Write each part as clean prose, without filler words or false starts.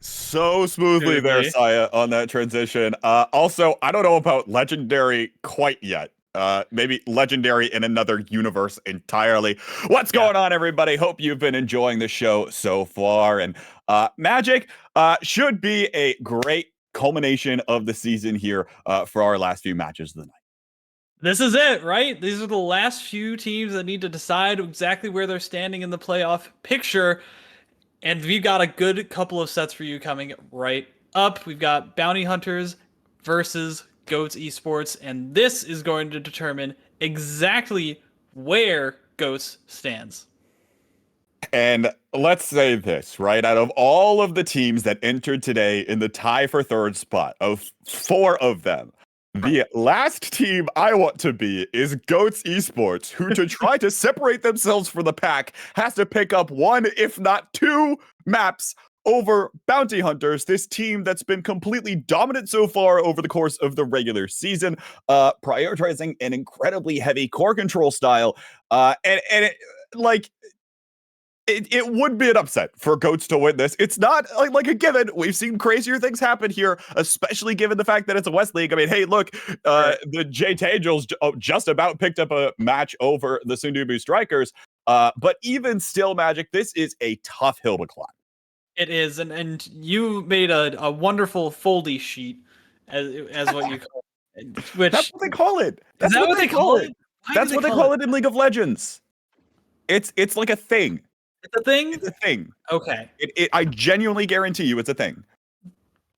So smoothly there, Saya, on that transition. Also, I don't know about legendary quite yet. Maybe legendary in another universe entirely. What's going on, everybody? Hope you've been enjoying the show so far. And Magic should be a great culmination of the season here for our last few matches of the night. This is it, right? These are the last few teams that need to decide exactly where they're standing in the playoff picture. And we've got a good couple of sets for you coming right up. We've got Bounty Hunters versus Goats Esports, and this is going to determine exactly where Goats stands. And let's say this, right? Out of all of the teams that entered today in the tie for third spot, of 4 of them, the last team I want to be is Goats Esports, who to try to separate themselves from the pack has to pick up 1, if not 2 maps over Bounty Hunters, this team that's been completely dominant so far over the course of the regular season, prioritizing an incredibly heavy core control style. It would be an upset for Goats to win this. It's not like a given. We've seen crazier things happen here, especially given the fact that it's a West League. I mean, hey, look, the Jade Angels just about picked up a match over the Sundubu Strikers. But even still, Magic, this is a tough hill to climb. It is, and you made a wonderful foldy sheet, as what you call it. Which, that's what they call it. That's what they call it. That's what they call it in League of Legends. It's like a thing. It's a thing? It's a thing. Okay. I genuinely guarantee you it's a thing.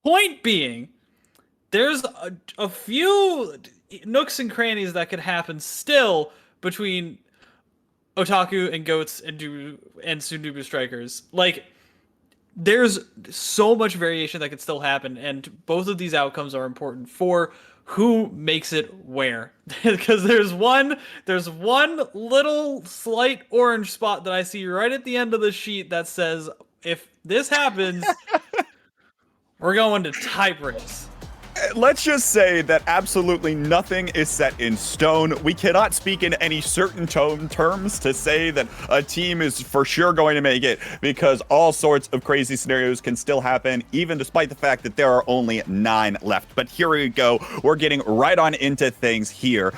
Point being, there's a few nooks and crannies that could happen still between Otaku and Goats and Sundubu Strikers. Like, there's so much variation that could still happen, and both of these outcomes are important for who makes it where. Because there's one little slight orange spot that I see right at the end of the sheet that says, if this happens, we're going to tie breaks. Let's just say that absolutely nothing is set in stone. We cannot speak in any certain terms to say that a team is for sure going to make it, because all sorts of crazy scenarios can still happen, even despite the fact that there are only 9 left. But here we go. We're getting right on into things here.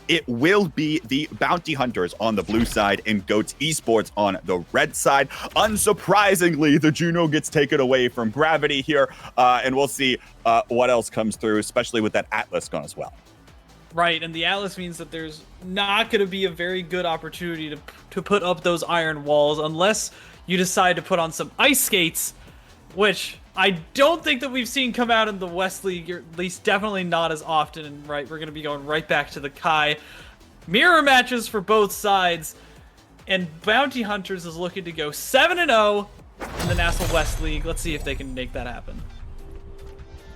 It will be the Bounty Hunters on the blue side and Goats Esports on the red side. Unsurprisingly, the Juno gets taken away from Gravity here, and we'll see what else comes through, especially with that Atlas gone as well. Right, and the Atlas means that there's not going to be a very good opportunity to put up those iron walls unless you decide to put on some ice skates, which I don't think that we've seen come out in the West League, or at least definitely not as often. And right, we're going to be going right back to the Kai. Mirror matches for both sides, and Bounty Hunters is looking to go 7-0 in the NASL West League. Let's see if they can make that happen.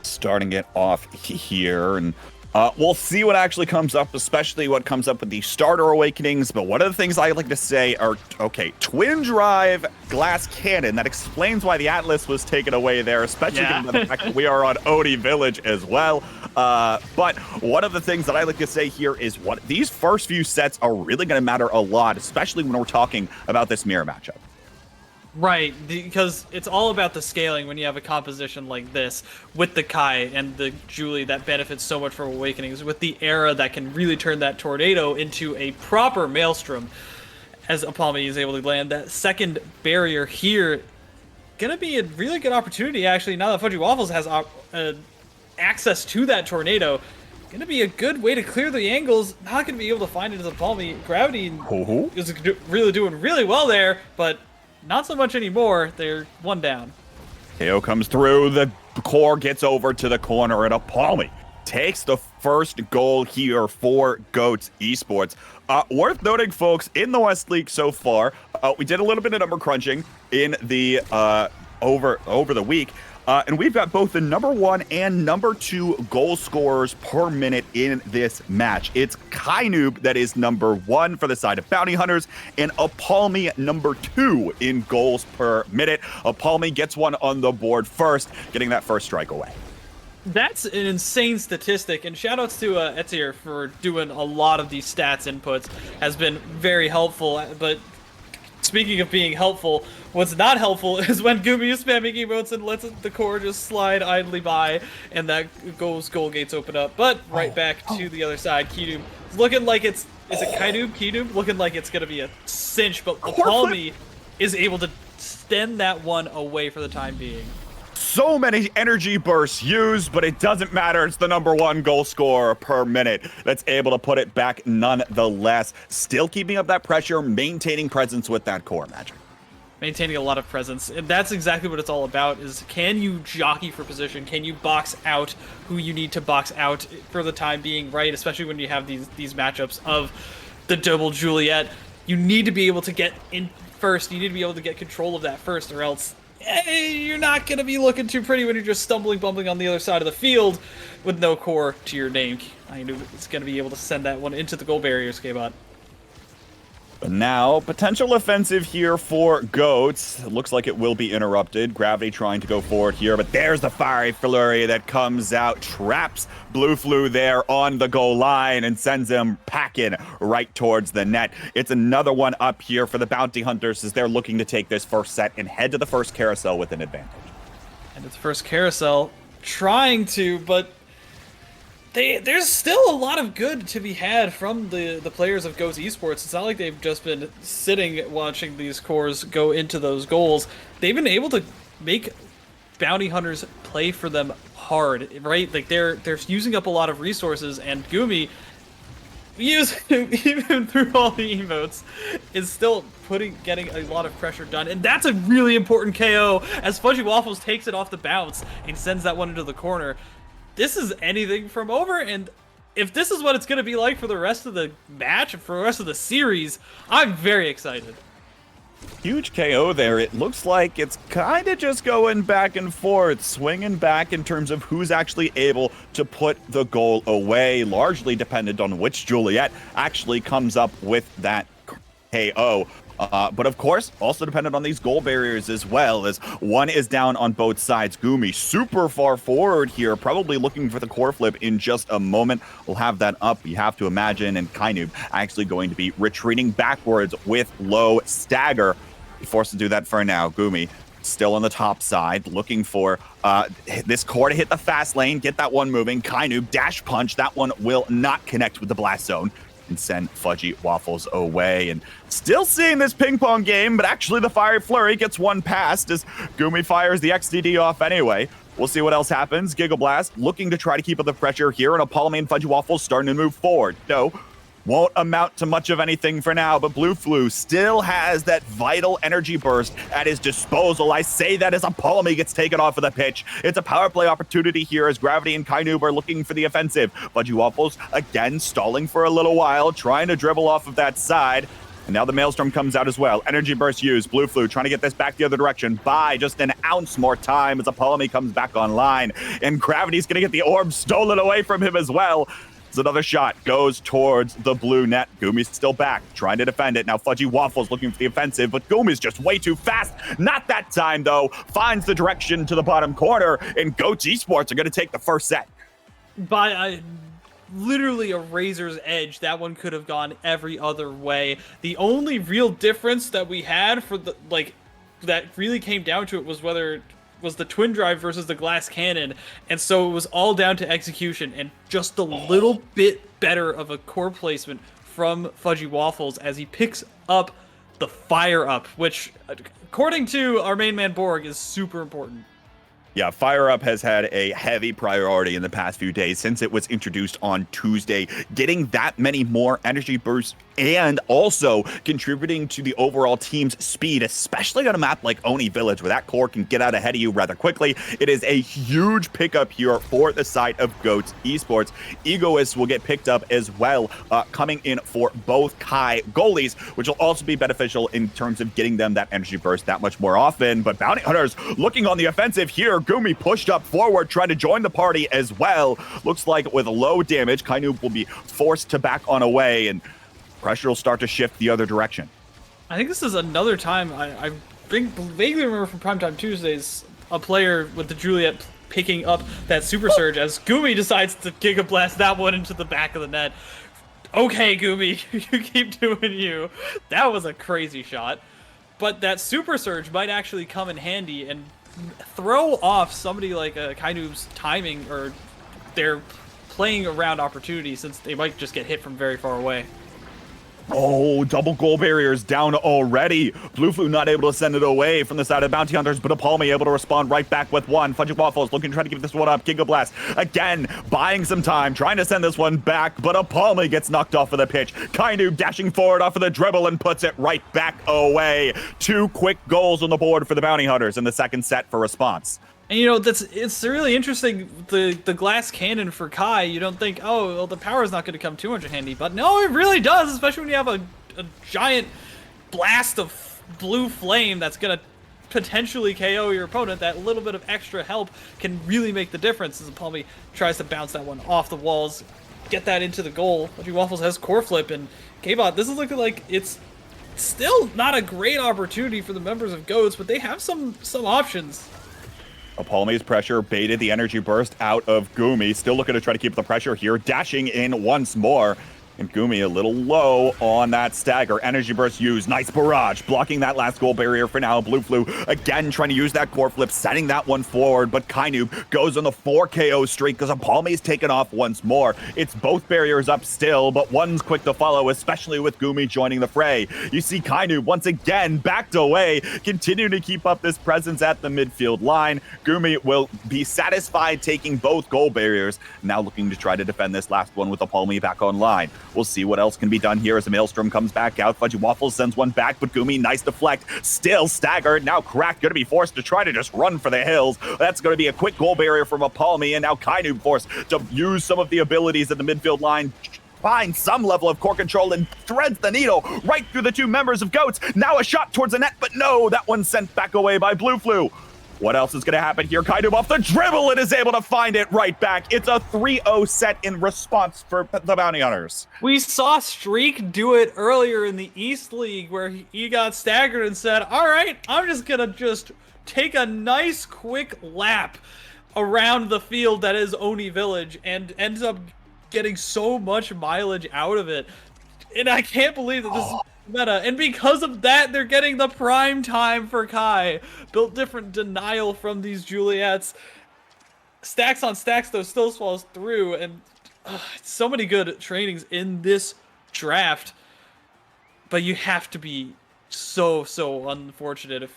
Starting it off here, and we'll see what actually comes up, especially what comes up with the starter awakenings. But one of the things I like to say are, okay, twin drive glass cannon. That explains why the Atlas was taken away there, especially given the fact that we are on Odie Village as well. But one of the things that I like to say here is what these first few sets are really going to matter a lot, especially when we're talking about this mirror matchup. Right, because it's all about the scaling when you have a composition like this with the Kai and the Julie that benefits so much from Awakenings, with the Era that can really turn that tornado into a proper Maelstrom, as Apalmi is able to land that second barrier here. Gonna be a really good opportunity, actually, now that Fudgy Waffles has access to that tornado. Gonna be a good way to clear the angles. Not gonna be able to find it as Apalmi. Gravity is really doing really well there, but not so much anymore. They're 1 down. KO comes through. The core gets over to the corner, and Apalmi takes the first goal here for Goats Esports. Worth noting, folks, in the West League so far, we did a little bit of number crunching in the over the week. And we've got both the number 1 and number 2 goal scorers per minute in this match. It's Kainoob that is number 1 for the side of Bounty Hunters, and Apalmi number 2 in goals per minute. Apalmi gets one on the board first, getting that first strike away. That's an insane statistic, and shoutouts to Etier for doing a lot of these stats inputs. Has been very helpful, but Speaking of being helpful, what's not helpful is when Gumi is spamming emotes and lets the core just slide idly by, and that goal gates open up. But right back to the other side, Kidoob is looking like it's... Is it Kidoob? Kidoob? Looking like it's going to be a cinch, but Palmy is able to stem that one away for the time being. So many energy bursts used, but it doesn't matter. It's the #1 goal scorer per minute that's able to put it back nonetheless. Still keeping up that pressure, maintaining presence with that core, Magic. Maintaining a lot of presence, and that's exactly what it's all about, is can you jockey for position? Can you box out who you need to box out for the time being, right? Especially when you have these matchups of the double Juliet. You need to be able to get in first. You need to be able to get control of that first, or else you're not going to be looking too pretty when you're just bumbling on the other side of the field with no core to your name. I knew it's going to be able to send that one into the goal barriers, K-Bot. But now, potential offensive here for Goats. It looks like it will be interrupted. Gravity trying to go forward here, but there's the fiery flurry that comes out, traps Blue Flu there on the goal line and sends him packing right towards the net. It's another one up here for the Bounty Hunters as they're looking to take this first set and head to the first carousel with an advantage. And it's first carousel trying to, but there's still a lot of good to be had from the players of Goats Esports. It's not like they've just been sitting watching these cores go into those goals. They've been able to make Bounty Hunters play for them hard, right? Like they're using up a lot of resources, and Gumi, even through all the emotes, is still getting a lot of pressure done, and that's a really important KO as Fudgy Waffles takes it off the bounce and sends that one into the corner. This is anything from over, and if this is what it's going to be like for the rest of the match and for the rest of the series, I'm very excited. Huge KO there. It looks like it's kind of just going back and forth, swinging back in terms of who's actually able to put the goal away, largely dependent on which Juliet actually comes up with that KO. But of course, also dependent on these goal barriers as well, as one is down on both sides. Gumi super far forward here, probably looking for the core flip in just a moment. We'll have that up, you have to imagine, and Kainub actually going to be retreating backwards with low stagger. Forced to do that for now. Gumi still on the top side, looking for this core to hit the fast lane, get that one moving. Kainub dash punch, that one will not connect with the blast zone and send Fudgy Waffles away. And still seeing this ping pong game, but actually the Fiery Flurry gets one past as Gumi fires the XDD off anyway. We'll see what else happens. Giga Blast looking to try to keep up the pressure here, and Apollo and Fudgy Waffles starting to move forward. No, won't amount to much of anything for now, but Blue Flu still has that vital energy burst at his disposal. I say that as Apollo gets taken off of the pitch. It's a power play opportunity here as Gravity and Kainub are looking for the offensive. Fudgy Waffles again stalling for a little while, trying to dribble off of that side. And now the Maelstrom comes out as well. Energy burst used. Blue Flu trying to get this back the other direction by just an ounce more time as Apollo comes back online. And Gravity's going to get the orb stolen away from him as well. Another shot goes towards the blue net. Gumi's still back, trying to defend it. Now Fudgy Waffles looking for the offensive, but Gumi's just way too fast. Not that time, though. Finds the direction to the bottom corner, and Goats Esports are going to take the first set. By literally a razor's edge, that one could have gone every other way. The only real difference that we had for the, that really came down to it was whether it was the twin drive versus the glass cannon, and so it was all down to execution and just a little bit better of a core placement from Fudgy Waffles as he picks up the fire up, which according to our main man Borg is super important. Yeah, Fire Up has had a heavy priority in the past few days since it was introduced on Tuesday. Getting that many more energy bursts and also contributing to the overall team's speed, especially on a map like Oni Village, where that core can get out ahead of you rather quickly. It is a huge pickup here for the side of Goats Esports. Egoists will get picked up as well, coming in for both Kai goalies, which will also be beneficial in terms of getting them that energy burst that much more often. But Bounty Hunters looking on the offensive here. Gumi pushed up forward, trying to join the party as well. Looks like with low damage, Kainub will be forced to back on away, and pressure will start to shift the other direction. I think this is another time, I vaguely remember from Primetime Tuesdays, a player with the Juliet picking up that Super Surge as Gumi decides to Giga Blast that one into the back of the net. Okay, Gumi, you keep doing you. That was a crazy shot. but that Super Surge might actually come in handy and throw off somebody like Kainub's timing or their playing around opportunity, since they might just get hit from very far away. Oh, double goal barriers down already. Blue not able to send it away from the side of Bounty Hunters, but Apalmi able to respond right back with one. Fudgy Waffles looking to try to keep this one up. Giga Blast again, buying some time, trying to send this one back, but Apalmi gets knocked off of the pitch. Kainu dashing forward off of the dribble and puts it right back away. 2 quick goals on the board for the Bounty Hunters in the second set for response. And you know, it's really interesting, the glass cannon for Kai. You don't think, oh, well, the power is not going to come too much in handy, but no, it really does, especially when you have a giant blast of blue flame that's going to potentially KO your opponent. That little bit of extra help can really make the difference as Palmy tries to bounce that one off the walls, get that into the goal. Fudgy Waffles has core flip, and K-Bot, this is looking like it's still not a great opportunity for the members of GOATS, but they have some options. Apalmi's pressure baited the energy burst out of Gumi. Still looking to try to keep the pressure here. Dashing in once more. And Gumi a little low on that stagger. Energy burst used. Nice barrage. Blocking that last goal barrier for now. Blue again trying to use that core flip. Setting that one forward. But Kainu goes on the 4 KO streak because Apalmi's taken off once more. It's both barriers up still, but one's quick to follow, especially with Gumi joining the fray. You see Kainu once again backed away. Continue to keep up this presence at the midfield line. Gumi will be satisfied taking both goal barriers. Now looking to try to defend this last one with Apalmi back online. We'll see what else can be done here as the Maelstrom comes back out. Fudgy Waffles sends one back, but Gumi, nice deflect. Still staggered. Now Crack going to be forced to try to just run for the hills. That's going to be a quick goal barrier from Apalmi, and now Kainu forced to use some of the abilities at the midfield line. Find some level of core control and threads the needle right through the 2 members of GOATS. Now a shot towards the net, but no, that one's sent back away by Blue. What else is going to happen here? Kainu off the dribble and is able to find it right back. It's a 3-0 set in response for the Bounty Hunters. We saw Streak do it earlier in the East League where he got staggered and said, all right, I'm just going to take a nice quick lap around the field that is Oni Village, and ends up getting so much mileage out of it. And I can't believe that this is meta, and because of that, they're getting the prime time for Kai. Built different denial from these Juliets. Stacks on stacks, though, still falls through, and so many good trainings in this draft. But you have to be so unfortunate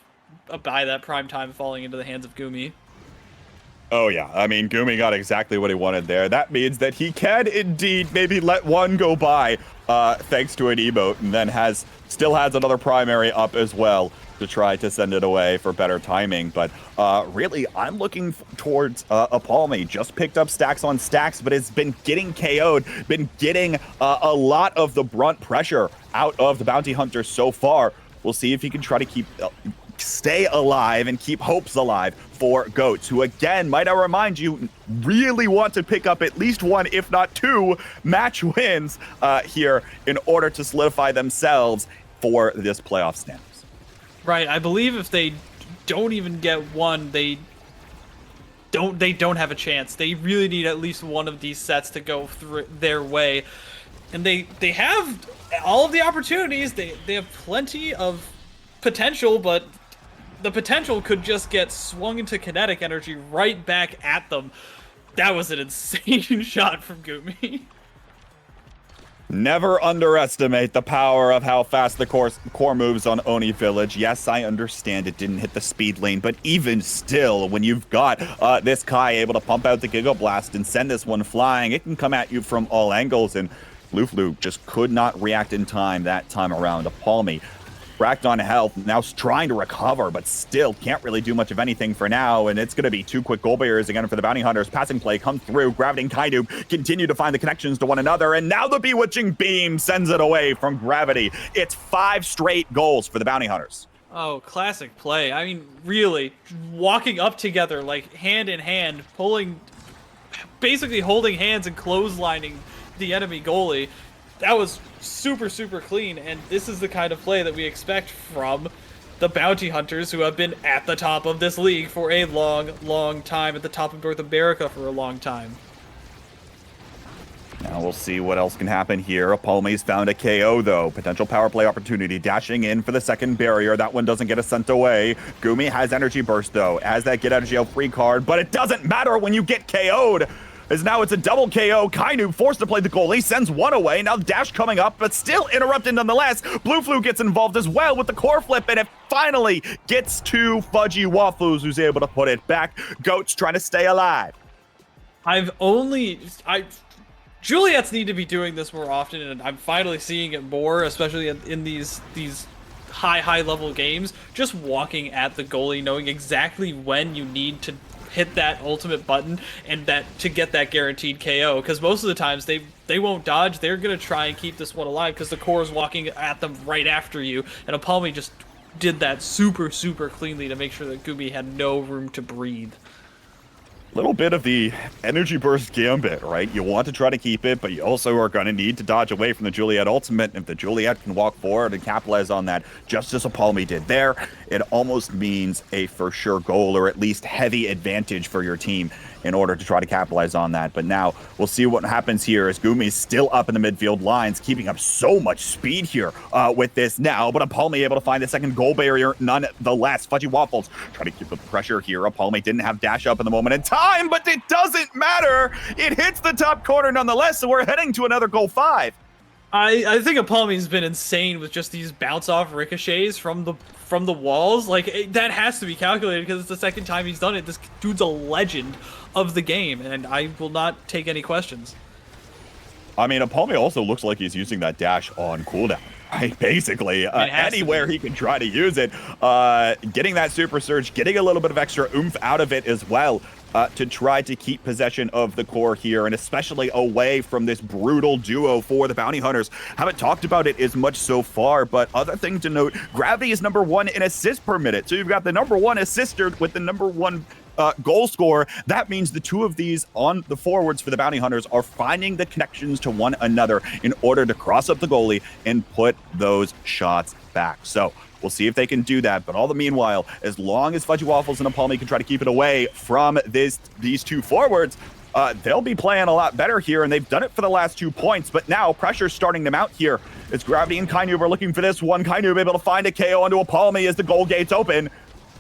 by that prime time falling into the hands of Gumi. Oh, yeah. I mean, Gumi got exactly what he wanted there. That means that he can indeed maybe let one go by thanks to an emote, and then still has another primary up as well to try to send it away for better timing. But really, I'm looking towards Apalmi. Just picked up stacks on stacks, but it's been getting KO'd, been getting a lot of the brunt pressure out of the Bounty Hunter so far. We'll see if he can try to stay alive and keep hopes alive for GOATS, who again, might I remind you, really want to pick up at least 1, if not 2 match wins here in order to solidify themselves for this playoff standings. Right, I believe if they don't even get 1, they don't have a chance. They really need at least 1 of these sets to go through their way, and they have all of the opportunities. They have plenty of potential, but the potential could just get swung into kinetic energy right back at them. That was an insane shot from Gumi. Never underestimate the power of how fast the core moves on Oni Village. Yes, I understand it didn't hit the speed lane, but even still, when you've got this Kai able to pump out the Giga Blast and send this one flying, it can come at you from all angles, and Blue just could not react in time that time around. Apalmi racked on health, now trying to recover, but still can't really do much of anything for now, and it's going to be 2 quick goal barriers again for the Bounty Hunters. Passing play comes through, Gravity and Kainu continue to find the connections to one another, and now the Bewitching Beam sends it away from Gravity. It's 5 straight goals for the Bounty Hunters. Oh, classic play. I mean, really, walking up together, like hand in hand, basically holding hands and clotheslining the enemy goalie. That was super clean, and this is the kind of play that we expect from the Bounty Hunters, who have been at the top of this league for a long time, at the top of North America for a long time. Now we'll see what else can happen here. Palmy's found a KO, though. Potential power play opportunity. Dashing in for the second barrier. That one doesn't get a sent away. Gumi has energy burst, though, as that get out of jail free card. But it doesn't matter when you get KO'd, as now it's a double KO. Kainu forced to play the goalie, sends one away. Now dash coming up, but still interrupted nonetheless. Blue Flu gets involved as well with the core flip, and it finally gets to Fudgy Waffles, who's able to put it back. Goats trying to stay alive. Juliets need to be doing this more often, and I'm finally seeing it more, especially in these high level games. Just walking at the goalie, knowing exactly when you need to hit that ultimate button and that to get that guaranteed KO. Because most of the times they won't dodge. They're gonna try and keep this one alive because the core is walking at them right after you. And Apalmi just did that super cleanly to make sure that Gumi had no room to breathe. Little bit of the energy burst gambit, right? You want to try to keep it, but you also are going to need to dodge away from the Juliet ultimate. And if the Juliet can walk forward and capitalize on that, just as Apalmi did there, it almost means a for sure goal, or at least heavy advantage for your team in order to try to capitalize on that. But now we'll see what happens here as Gumi's still up in the midfield lines, keeping up so much speed here with this now. But Apalmi able to find the second goal barrier nonetheless. Fudgy Waffles trying to keep the pressure here. Apalmi didn't have dash up in the moment in time, but it doesn't matter. It hits the top corner nonetheless, so we're heading to another goal 5. I think Apalmi's been insane with just these bounce off ricochets from the walls. Like that has to be calculated because it's the second time he's done it. This dude's a legend of the game, and I will not take any questions. I mean, Apalmi also looks like he's using that dash on cooldown. Right? Basically, anywhere he can try to use it. Getting that super surge, getting a little bit of extra oomph out of it as well. To try to keep possession of the core here, and especially away from this brutal duo for the Bounty Hunters. Haven't talked about it as much so far, but other thing to note, Gravity is #1 in assists per minute. So you've got the #1 assister with the #1 goal scorer. That means the two of these on the forwards for the Bounty Hunters are finding the connections to one another in order to cross up the goalie and put those shots back. So we'll see if they can do that, but all the meanwhile, as long as Fudgy Waffles and Apalmi can try to keep it away from these two forwards, they'll be playing a lot better here, and they've done it for the last 2 points, but now pressure's starting to mount here. As Gravity and Kainub are looking for this one. Kainub able to find a KO onto Apalmi as the goal gates open.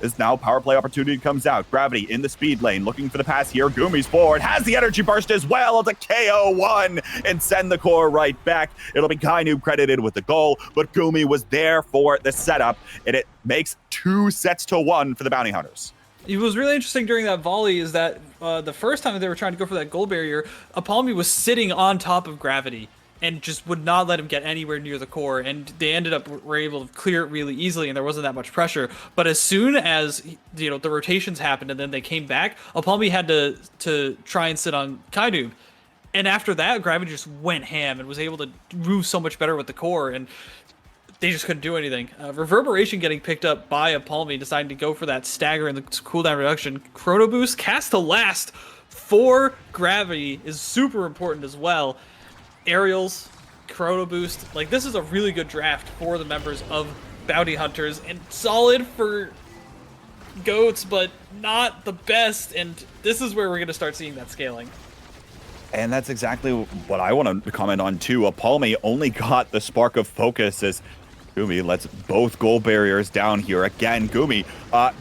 As now power play opportunity comes out. Gravity in the speed lane, looking for the pass here. Gumi's forward, has the energy burst as well. It's a KO1 and send the core right back. It'll be Kainub credited with the goal, but Gumi was there for the setup, and it makes 2-1 for the Bounty Hunters. It was really interesting during that volley is that the first time that they were trying to go for that goal barrier, Apalmi was sitting on top of Gravity and just would not let him get anywhere near the core, and they were able to clear it really easily, and there wasn't that much pressure. But as soon as the rotations happened and then they came back, Apalmi had to try and sit on Kainub, and after that, Gravity just went ham and was able to move so much better with the core, and they just couldn't do anything. Reverberation getting picked up by Apalmi, deciding to go for that stagger and the cooldown reduction. Chrono Boost, cast to last for Gravity is super important as well. Aerials, Chrono Boost, like this is a really good draft for the members of Bounty Hunters, and solid for Goats, but not the best, and this is where we're going to start seeing that scaling. And that's exactly what I want to comment on too. Apalmi only got the spark of focus as Gumi lets both goal barriers down here. Again, Gumi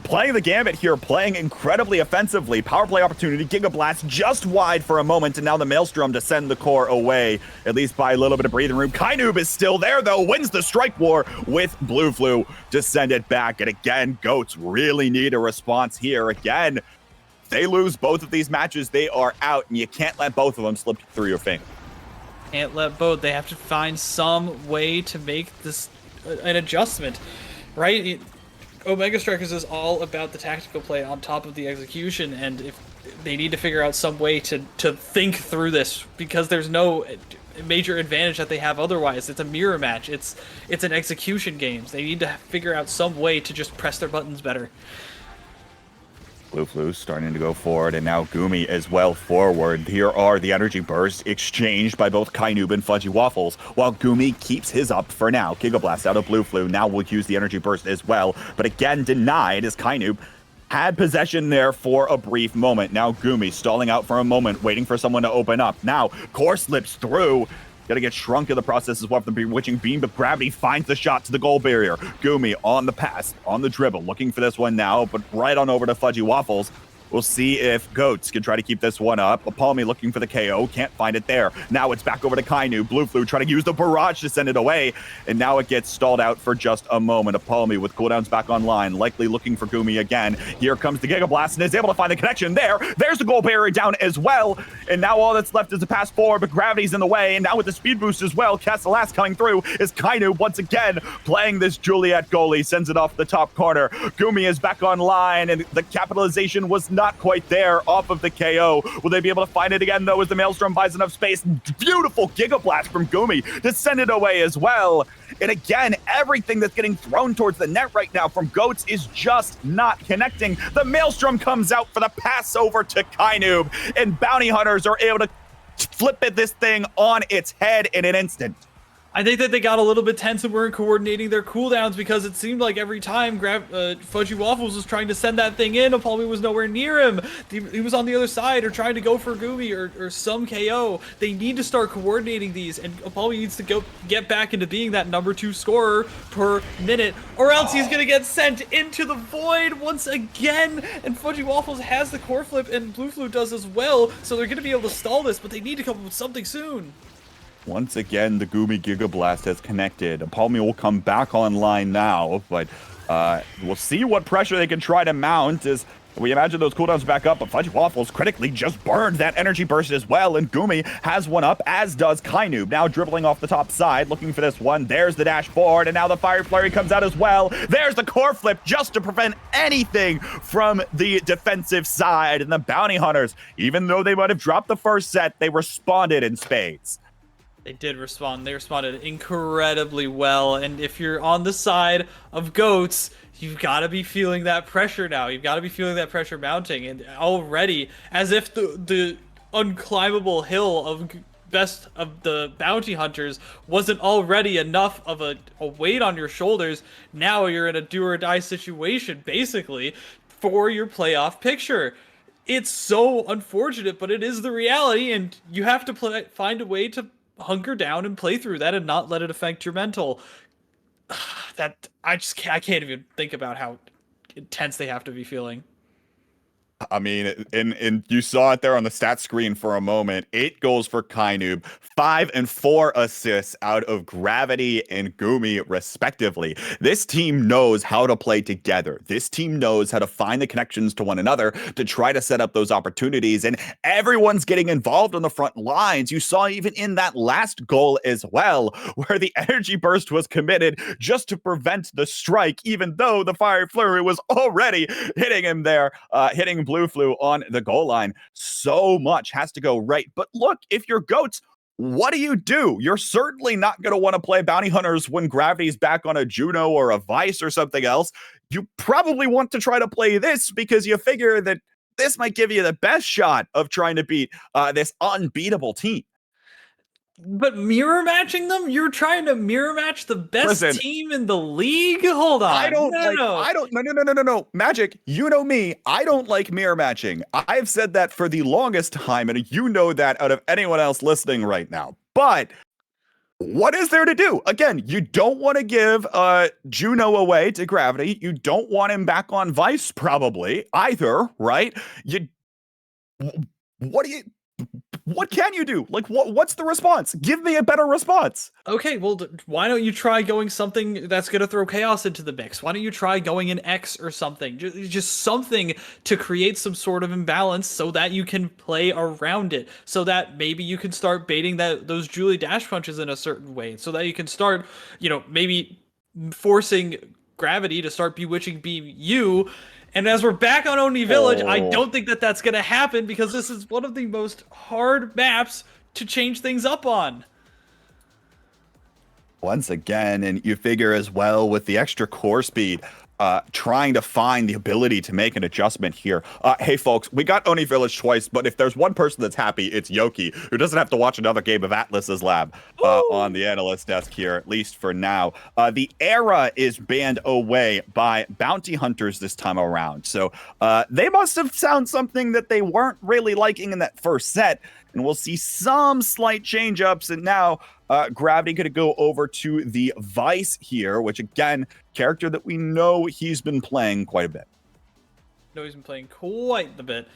playing the gambit here, playing incredibly offensively. Power play opportunity, Giga Blast just wide for a moment, and now the Maelstrom to send the core away, at least by a little bit of breathing room. Kainub is still there, though, wins the strike war with Blue Flu to send it back. And again, Goats really need a response here. Again, they lose both of these matches, they are out, and you can't let both of them slip through your fingers. Can't let both. They have to find some way to make this an adjustment, right? Omega Strikers is all about the tactical play on top of the execution, and if they need to figure out some way to think through this, because there's no major advantage that they have otherwise. It's a mirror match. It's an execution game. They need to figure out some way to just press their buttons better. Blue Flu starting to go forward, and now Gumi as well forward. Here are the energy bursts exchanged by both Kainub and Fudgy Waffles, while Gumi keeps his up for now. Giga Blast out of Blue Flu. Now we'll use the energy burst as well, but again denied as Kainub had possession there for a brief moment. Now Gumi stalling out for a moment, waiting for someone to open up. Now Core slips through. Gonna get shrunk in the process as well from the Bewitching Beam, but Gravity finds the shot to the goal barrier. Gumi on the pass, on the dribble, looking for this one now, but right on over to Fudgy Waffles. We'll see if Goats can try to keep this one up. Palmy looking for the KO, can't find it there. Now it's back over to Kainu. Blue Flu trying to use the barrage to send it away, and now it gets stalled out for just a moment. Palmy with cooldowns back online, likely looking for Gumi again. Here comes the Giga Blast and is able to find the connection there. There's the goal barrier down as well, and now all that's left is a pass forward, but Gravity's in the way, and now with the speed boost as well, Castellas coming through is Kainu once again playing this Juliet goalie, sends it off the top corner. Gumi is back online, and the capitalization was not quite there off of the KO. Will they be able to find it again, though, as the Maelstrom buys enough space? Beautiful Giga Blast from Gumi to send it away as well. And again, everything that's getting thrown towards the net right now from Goats is just not connecting. The Maelstrom comes out for the pass over to Kainoob, and Bounty Hunters are able to flip this thing on its head in an instant. I think that they got a little bit tense and weren't coordinating their cooldowns because it seemed like every time Fudgy Waffles was trying to send that thing in, Apalmi was nowhere near him. He was on the other side or trying to go for Gumi or some KO. They need to start coordinating these, and Apalmi needs to get back into being that number 2 scorer per minute, or else he's going to get sent into the void once again. And Fudgy Waffles has the core flip, and Blue Flu does as well, so they're going to be able to stall this, but they need to come up with something soon. Once again, the Gumi Giga Blast has connected. Palmy will come back online now, but we'll see what pressure they can try to mount as we imagine those cooldowns back up, but Fudgy Waffles critically just burned that energy burst as well, and Gumi has one up, as does Kainoob. Now dribbling off the top side, looking for this one. There's the dash forward, and now the Fire Flurry comes out as well. There's the core flip just to prevent anything from the defensive side, and the Bounty Hunters, even though they might have dropped the first set, they responded in spades. They did respond. They responded incredibly well. And if you're on the side of Goats, you've got to be feeling that pressure now. You've got to be feeling that pressure mounting. And already, as if the unclimbable hill of best of the bounty hunters wasn't already enough of a weight on your shoulders, now you're in a do or die situation, basically, for your playoff picture. It's so unfortunate, but it is the reality, and you have to find a way to hunker down and play through that and not let it affect your mental. That I can't even think about how intense they have to be feeling. I mean, and you saw it there on the stat screen for a moment. 8 goals for Kainoob, 5 and 4 assists out of Gravity and Gumi, respectively. This team knows how to play together. This team knows how to find the connections to one another to try to set up those opportunities. And everyone's getting involved on the front lines. You saw even in that last goal as well, where the energy burst was committed just to prevent the strike, even though the Fire Flurry was already hitting him there, hitting Blue Flu on the goal line. So much has to go right. But look, if you're Goats, what do? You're certainly not going to want to play Bounty Hunters when Gravity's back on a Juno or a Vice or something else. You probably want to try to play this because you figure that this might give you the best shot of trying to beat this unbeatable team. But mirror matching them? You're trying to mirror match the best team in the league? Hold on. No. Magic, you know me. I don't like mirror matching. I've said that for the longest time, and you know that out of anyone else listening right now. But what is there to do? Again, you don't want to give Juno away to Gravity. You don't want him back on Vice, probably, either, right? What can you do? Like, what's the response? Give me a better response. Okay, well, why don't you try going something that's going to throw chaos into the mix? Why don't you try going an X or something? Just something to create some sort of imbalance so that you can play around it. So that maybe you can start baiting those Julie dash punches in a certain way. So that you can start, maybe forcing Gravity to start bewitching you. And as we're back on Oni Village, I don't think that that's going to happen because this is one of the most hard maps to change things up on. Once again, and you figure as well with the extra core speed, trying to find the ability to make an adjustment here. Hey, folks, we got Oni Village twice, but if there's one person that's happy, it's Yoki, who doesn't have to watch another game of Atlas's Lab on the analyst desk here, at least for now. The era is banned away by bounty hunters this time around. So they must have found something that they weren't really liking in that first set. And we'll see some slight change-ups. And now Gravity going to go over to the Vice here, which, again, character that we know he's been playing quite a bit. No, he's been playing quite the bit.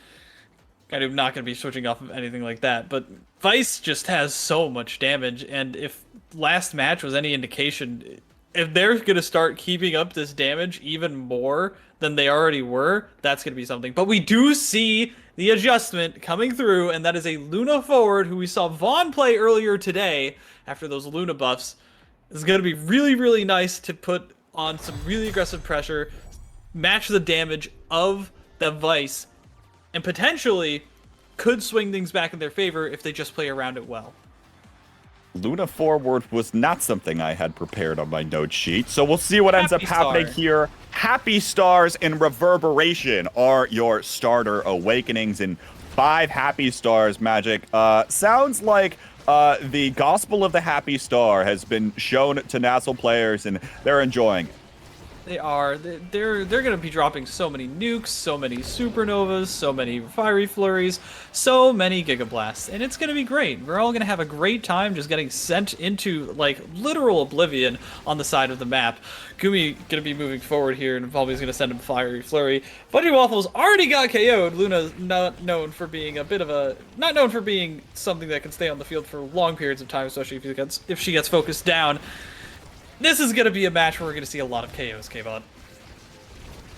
Kind of not going to be switching off of anything like that. But Vice just has so much damage. And if last match was any indication, if they're going to start keeping up this damage even more than they already were, that's going to be something. But we do see the adjustment coming through, and that is a Luna forward who we saw Vaughn play earlier today after those Luna buffs. It's going to be really, really nice to put on some really aggressive pressure, match the damage of the Vice, and potentially could swing things back in their favor if they just play around it well. Luna forward was not something I had prepared on my note sheet, so we'll see what ends up happening here. Happy Stars and Reverberation are your starter awakenings, and 5 Happy Stars, Magic. Sounds like the gospel of the Happy Star has been shown to NASL players, and they're enjoying it. They are. They're going to be dropping so many nukes, so many supernovas, so many fiery flurries, so many gigablasts, and it's going to be great. We're all going to have a great time just getting sent into like literal oblivion on the side of the map. Gumi going to be moving forward here, and probably is going to send him fiery flurry. Fudgy Waffles already got KO'd. Luna's not known for being not known for being something that can stay on the field for long periods of time, especially if she gets focused down. This is going to be a match where we're going to see a lot of KOs, Kayvon.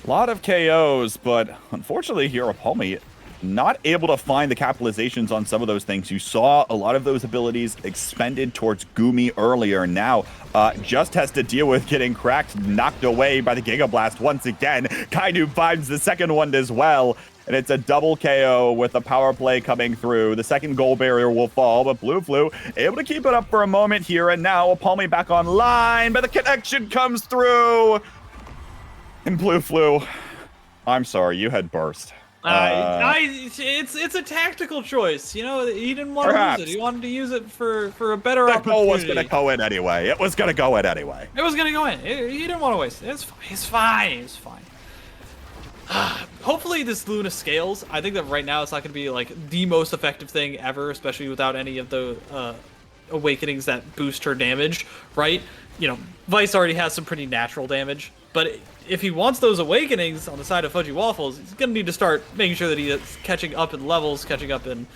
A lot of KOs, but unfortunately here, Apalmi not able to find the capitalizations on some of those things. You saw a lot of those abilities expended towards Gumi earlier. Now just has to deal with getting cracked, knocked away by the Giga Blast once again. Kainu finds the second one as well. And it's a double KO with a power play coming through. The second goal barrier will fall, but Blue Flu able to keep it up for a moment here. And now Apalmi back online, but the connection comes through. And Blue Flu, I'm sorry, you had burst. It's a tactical choice. You know, he didn't want to use it. He wanted to use it for a better opportunity. The goal was going to go in anyway. It was going to go in anyway. It was going to go in. He didn't want to waste it. It's fine. It's fine. Hopefully this Luna scales. I think that right now it's not going to be like the most effective thing ever, especially without any of the awakenings that boost her damage, right? You know, Vice already has some pretty natural damage, but if he wants those awakenings on the side of Fudgy Waffles, he's going to need to start making sure that he's catching up in levels, catching up in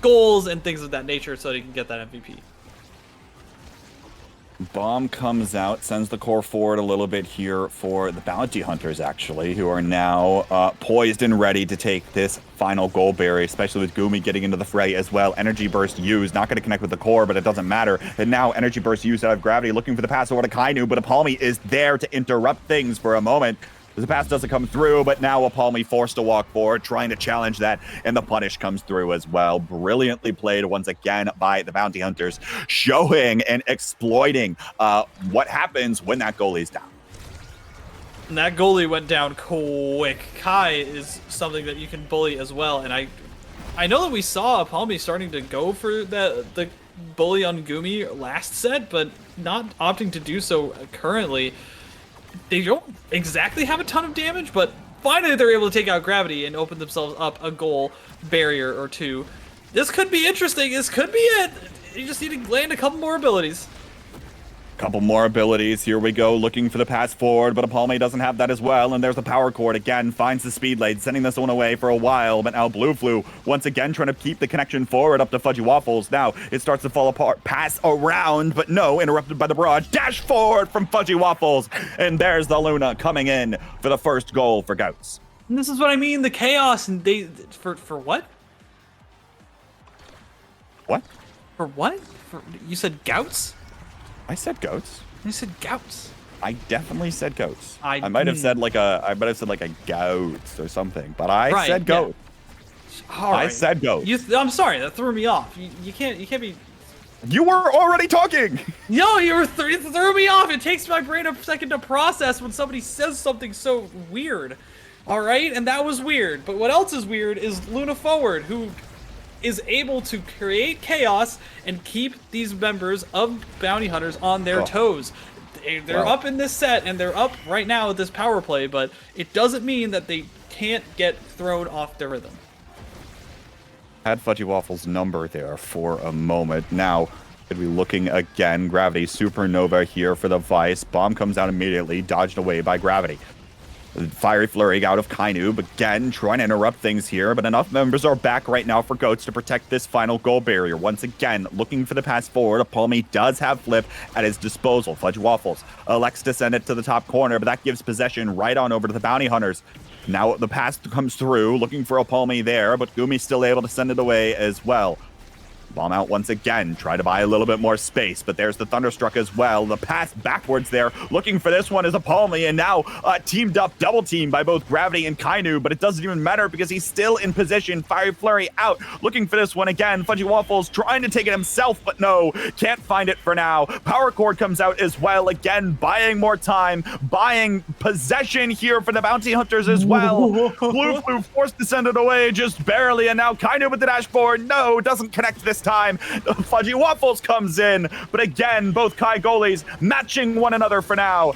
goals, and things of that nature so that he can get that MVP. Bomb comes out, sends the core forward a little bit here for the Bounty Hunters, actually, who are now poised and ready to take this final goal berry, especially with Gumi getting into the fray as well. Energy Burst used, not going to connect with the core, but it doesn't matter. And now Energy Burst used out of Gravity, looking for the pass over to Kainu, but Apalmi is there to interrupt things for a moment. The pass doesn't come through, but now Apalmi forced to walk forward, trying to challenge that, and the punish comes through as well. Brilliantly played once again by the Bounty Hunters, showing and exploiting what happens when that goalie's down. And that goalie went down quick. Kai is something that you can bully as well, and I know that we saw Apalmi starting to go for the bully on Gumi last set, but not opting to do so currently. They don't exactly have a ton of damage, but finally they're able to take out Gravity and open themselves up a goal barrier or two. This could be interesting. This could be it. You just need to land a couple more abilities. Couple more abilities. Here we go, looking for the pass forward, but Apalmi doesn't have that as well. And there's the power cord again, finds the speed lane, sending this one away for a while. But now Blue Flu once again trying to keep the connection forward up to Fudgy Waffles. Now it starts to fall apart. Pass around, but no, interrupted by the barrage. Dash forward from Fudgy Waffles. And there's the Luna coming in for the first goal for Goats. And this is what I mean, the chaos, and they for what? What? For what? You said Gouts? I said Goats. You said Gouts. I definitely said Goats. I might have said like a Goats or something, but I said Goat. Yeah. All right. I said Goat. I'm sorry, that threw me off. You can't be You were already talking! No, you threw me off. It takes my brain a second to process when somebody says something so weird. All right, and that was weird. But what else is weird is Luna Forward, who is able to create chaos and keep these members of Bounty Hunters on their toes. They're up in this set, and they're up right now with this power play, but it doesn't mean that they can't get thrown off their rhythm. Had Fudgy Waffle's number there for a moment. Now, could be looking again. Gravity Supernova here for the Vice. Bomb comes out immediately, dodged away by Gravity. Fiery Flurry out of Kainu, again trying to interrupt things here, but enough members are back right now for Goats to protect this final goal barrier. Once again, looking for the pass forward. Palmy does have Flip at his disposal. Fudge Waffles elects to send it to the top corner, but that gives possession right on over to the Bounty Hunters. Now the pass comes through, looking for a Palmy there, but Gumi's still able to send it away as well. Bomb out once again, try to buy a little bit more space, but there's the Thunderstruck as well. The pass backwards there, looking for this one is a Palmy, and now teamed up, double teamed by both Gravity and Kainu, but it doesn't even matter because he's still in position. Fiery Flurry out, looking for this one again. Fudgy Waffles trying to take it himself, but no, can't find it for now. Power Chord comes out as well, again, buying more time, buying possession here for the Bounty Hunters as well. Blue forced to send it away just barely, and now Kainu with the dashboard. No, doesn't connect this time. Fudgy Waffles comes in, but again, both Kai goalies matching one another for now.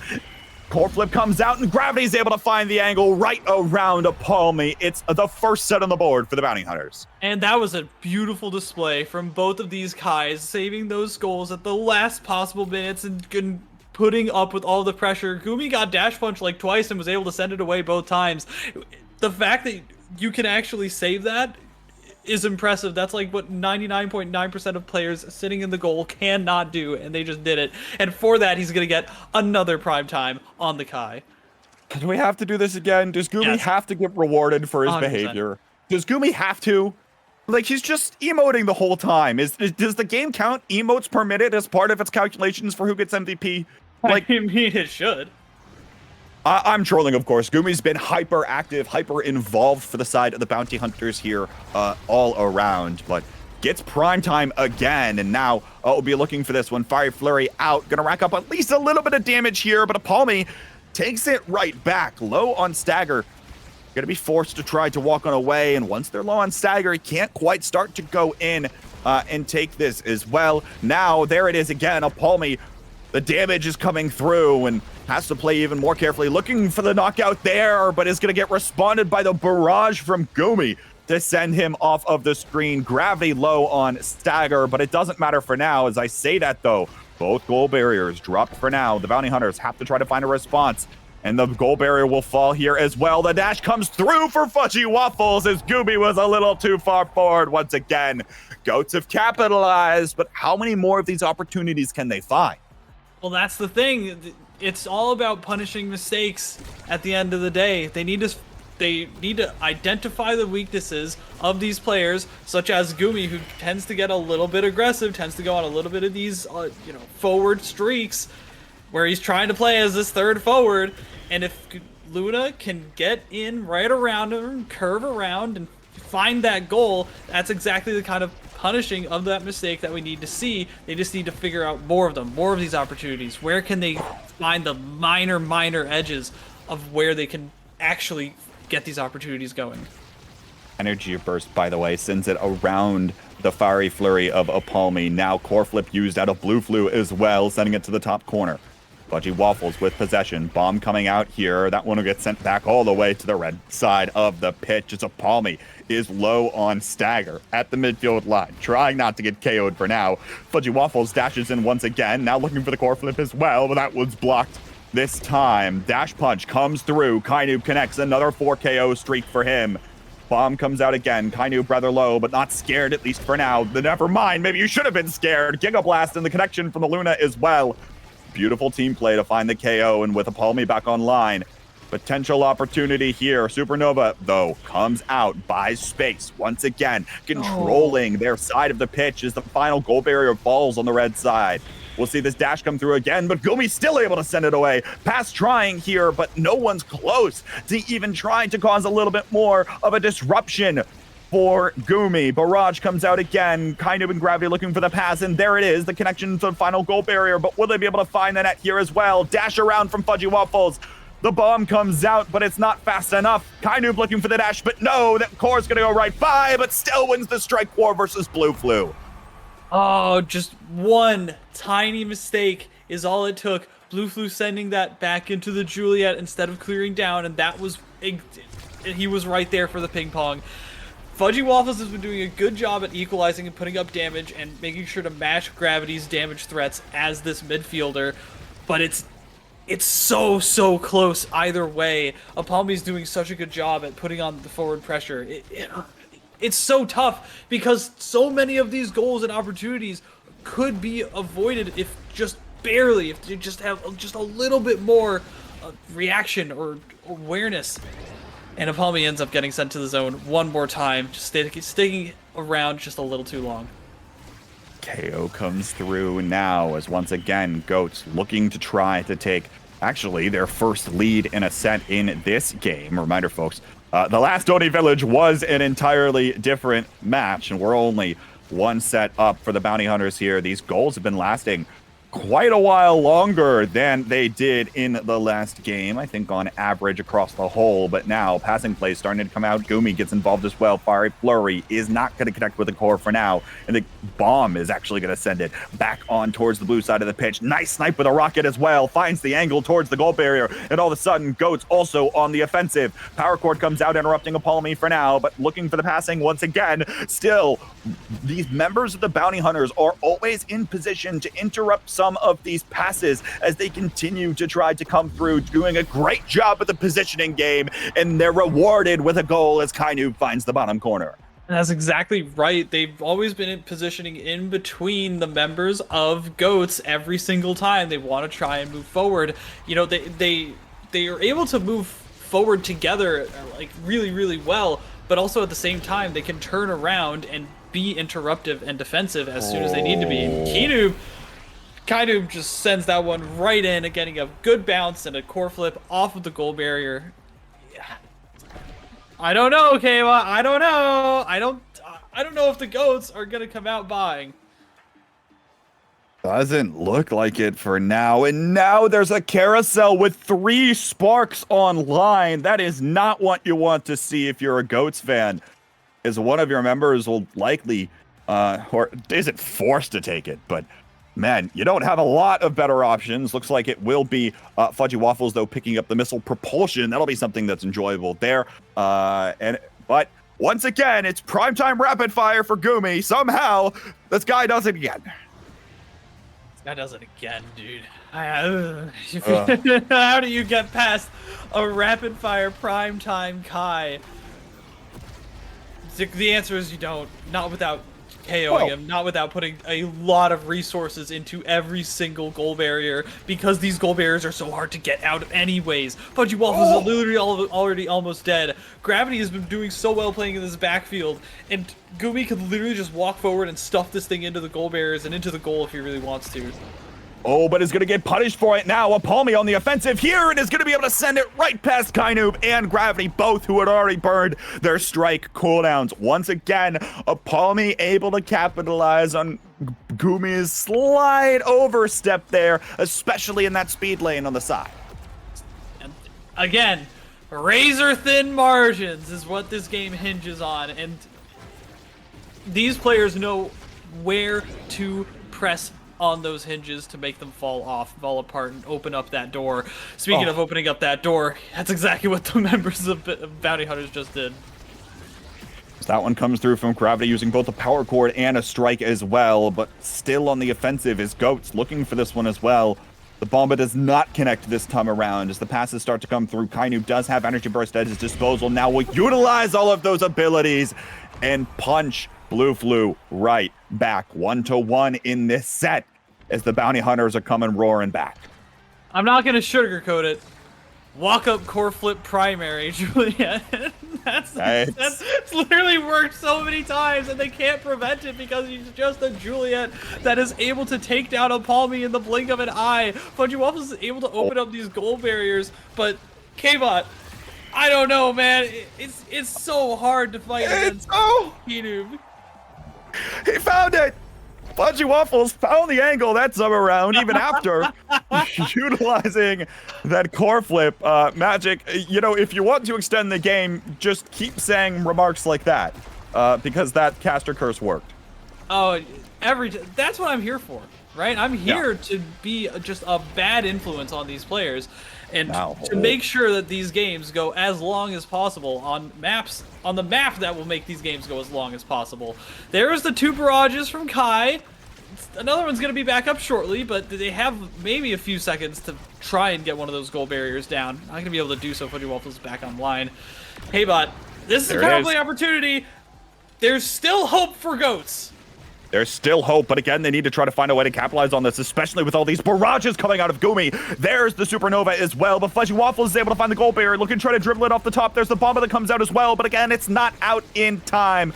Core Flip comes out, and Gravity's able to find the angle right around a Palmy. It's the first set on the board for the Bounty Hunters. And that was a beautiful display from both of these Kais, saving those goals at the last possible minutes and putting up with all the pressure. Gumi got dash punched like twice and was able to send it away both times. The fact that you can actually save that is impressive. That's like what 99.9% of players sitting in the goal cannot do, and they just did it. And for that, he's going to get another prime time on the Kai. Do we have to do this again? Does Gumi have to get rewarded for his 100%. behavior? Does Gumi have to? Like, he's just emoting the whole time. Does the game count emotes permitted as part of its calculations for who gets MVP? Like, I mean, it should. I'm trolling, of course. Gumi's been hyper active, hyper involved for the side of the Bounty Hunters here all around, but gets prime time again, and now we'll be looking for this one. Fiery Flurry out, gonna rack up at least a little bit of damage here, but a Palmy takes it right back, low on Stagger. Gonna be forced to try to walk on away, and once they're low on Stagger, he can't quite start to go in and take this as well. Now, there it is again, a Palmy. The damage is coming through and has to play even more carefully, looking for the knockout there, but is going to get responded by the barrage from Gumi to send him off of the screen. Gravity low on Stagger, but it doesn't matter for now. As I say that, though, both goal barriers dropped for now. The Bounty Hunters have to try to find a response, and the goal barrier will fall here as well. The dash comes through for Fudgy Waffles as Gumi was a little too far forward once again. Goats have capitalized, but how many more of these opportunities can they find? Well, that's the thing. It's all about punishing mistakes at the end of the day. They need to identify the weaknesses of these players, such as Gumi, who tends to get a little bit aggressive, tends to go on a little bit of these forward streaks where he's trying to play as this third forward. And if Luna can get in right around him, curve around, and find that goal, that's exactly the kind of punishing of that mistake that we need to see. They just need to figure out more of them, more of these opportunities. Where can they find the minor edges of where they can actually get these opportunities going? Energy Burst, by the way, sends it around the Fiery Flurry of a Palmy. Now Core Flip used out of Blue Flu as well, sending it to the top corner. Fudgy Waffles with possession. Bomb coming out here. That one will get sent back all the way to the red side of the pitch. It's a Palmy is low on Stagger at the midfield line, trying not to get KO'd for now. Fudgy Waffles dashes in once again, now looking for the Core Flip as well, but that one's blocked this time. Dash Punch comes through. Kainu connects, another 4 KO streak for him. Bomb comes out again. Kainu rather low, but not scared, at least for now. Never mind, maybe you should have been scared. Giga Blast and the connection from the Luna as well. Beautiful team play to find the KO, and with a Palmy back online, potential opportunity here. Supernova, though, comes out, buys space once again, controlling their side of the pitch as the final goal barrier falls on the red side. We'll see this dash come through again, but Gumi's still able to send it away. Pass trying here, but no one's close to even trying to cause a little bit more of a disruption for Gumi. Barrage comes out again, kind of in gravity looking for the pass, and there it is, the connection to the final goal barrier, but will they be able to find the net here as well? Dash around from Fudgy Waffles. The bomb comes out, but it's not fast enough. Kainub looking for the dash, but no, that core's gonna go right by, but still wins the strike war versus Blue Flu. Oh, just one tiny mistake is all it took. Blue Flu sending that back into the Juliet instead of clearing down, and that was... he was right there for the ping pong. Fudgy Waffles has been doing a good job at equalizing and putting up damage and making sure to match Gravity's damage threats as this midfielder, but it's so close either way. Apalmi's doing such a good job at putting on the forward pressure. It's so tough because so many of these goals and opportunities could be avoided if just barely, if they just have just a little bit more reaction or awareness. And Apalmi ends up getting sent to the zone one more time, just sticking around just a little too long. KO comes through now as once again Goats looking to try to take actually their first lead in a set in this game. Reminder, folks, the last Oni Village was an entirely different match, and we're only one set up for the Bounty Hunters here. These goals have been lasting quite a while longer than they did in the last game, I think on average across the whole, but now passing plays starting to come out. Gumi gets involved as well. Fiery Flurry is not going to connect with the core for now, and the bomb is actually going to send it back on towards the blue side of the pitch. Nice snipe with a rocket as well, finds the angle towards the goal barrier, and all of a sudden Goats also on the offensive. Power Chord comes out interrupting Apalmi for now, but looking for the passing once again. Still, these members of the Bounty Hunters are always in position to interrupt some of these passes as they continue to try to come through, doing a great job at the positioning game, and they're rewarded with a goal as Kainub finds the bottom corner. And that's exactly right. They've always been in positioning in between the members of Goats every single time they want to try and move forward. You know, they are able to move forward together like really well, but also at the same time they can turn around and be interruptive and defensive as soon as they need to be. Kainub just sends that one right in, getting a good bounce and a core flip off of the goal barrier. Yeah. I don't know, Kayla. I don't know. I don't know if the Goats are gonna come out buying. Doesn't look like it for now. And now there's a carousel with 3 sparks online. That is not what you want to see if you're a Goats fan. As one of your members will likely, or isn't forced to take it, but man, you don't have a lot of better options. Looks like it will be Fudgy Waffles, though, picking up the missile propulsion. That'll be something that's enjoyable there. But once again, it's primetime rapid fire for Gumi. Somehow, this guy does it again. This guy does it again, dude. How do you get past a rapid fire primetime Kai? The answer is you don't. Not without KOing him, not without putting a lot of resources into every single goal barrier, because these goal barriers are so hard to get out anyways. Fudgy Waffles is literally already almost dead. Gravity has been doing so well playing in this backfield, and Gumi could literally just walk forward and stuff this thing into the goal barriers and into the goal if he really wants to. Oh, but is going to get punished for it now. Apalmi on the offensive here, and is going to be able to send it right past Kainub and Gravity, both who had already burned their strike cooldowns. Once again, Apalmi able to capitalize on Gumi's slight overstep there, especially in that speed lane on the side. And again, razor-thin margins is what this game hinges on, and these players know where to press on those hinges to make them fall apart, and open up that door. Speaking of opening up that door, that's exactly what the members of Bounty Hunters just did. So that one comes through from Gravity using both a power chord and a strike as well, but still on the offensive is Goats looking for this one as well. The Bomba does not connect this time around as the passes start to come through. Kainub does have Energy Burst at his disposal. Now will utilize all of those abilities and punch Blue Flu right back 1-1 in this set as the Bounty Hunters are coming roaring back. I'm not going to sugarcoat it. Walk up core flip primary, Juliet. That's literally worked so many times, and they can't prevent it because he's just a Juliet that is able to take down Apalmi in the blink of an eye. Fudgy Waffles is able to open up these goal barriers, but K-Bot, I don't know, man. It's so hard to fight against Kinoob. He found it. Fudgy Waffles found the angle that time around, even after utilizing that core flip. Magic, you know, if you want to extend the game, just keep saying remarks like that, because that caster curse worked. Oh, that's what I'm here for, right? I'm here to be just a bad influence on these players, and to make sure that these games go as long as possible on the map that will make these games go as long as possible. There's the 2 barrages from Kai. Another one's going to be back up shortly, but they have maybe a few seconds to try and get one of those goal barriers down. Not going to be able to do so. Fudgy Waffles back online. Hey, bot, this is a power play opportunity. There's still hope for Goats. There's still hope, but again, they need to try to find a way to capitalize on this, especially with all these barrages coming out of Gumi. There's the Supernova as well, but Fudgy Waffles is able to find the goal barrier, looking to try to dribble it off the top. There's the Bomba that comes out as well, but again, it's not out in time.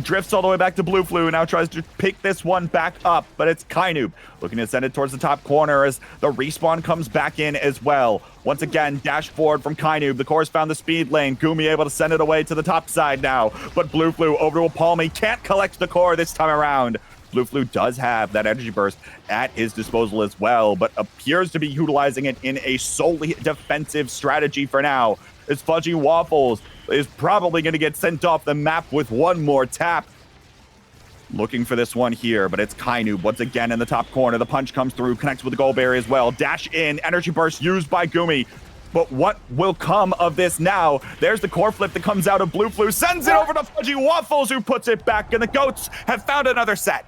Drifts all the way back to Blue Flu, now tries to pick this one back up, but it's Kainoob looking to send it towards the top corner as the respawn comes back in as well. Once again, dash forward from Kainoob. The core's found the speed lane. Gumi able to send it away to the top side now, but Blue Flu over to Palmy can't collect the core this time around. Blue Flu does have that energy burst at his disposal as well, but appears to be utilizing it in a solely defensive strategy for now. As Fudgy Waffles is probably going to get sent off the map with one more tap. Looking for this one here, but it's Kainoob once again in the top corner. The punch comes through, connects with the goal barrier as well. Dash in, energy burst used by Gumi. But what will come of this now? There's the core flip that comes out of Blue Flu, sends it over to Fudgy Waffles, who puts it back, and the Goats have found another set.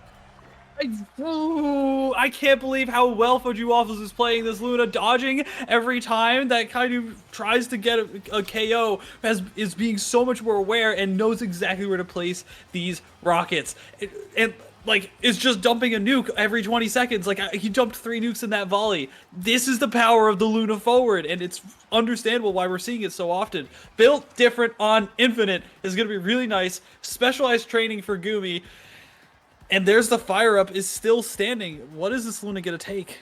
I can't believe how well Fudgy Waffles is playing this Luna, dodging every time that Kainoob tries to get a KO, is being so much more aware and knows exactly where to place these rockets. And like, is just dumping a nuke every 20 seconds. Like, he jumped 3 nukes in that volley. This is the power of the Luna forward, and it's understandable why we're seeing it so often. Built different on Infinite is going to be really nice. Specialized training for Gumi. And there's the fire up is still standing. What is this Luna going to take?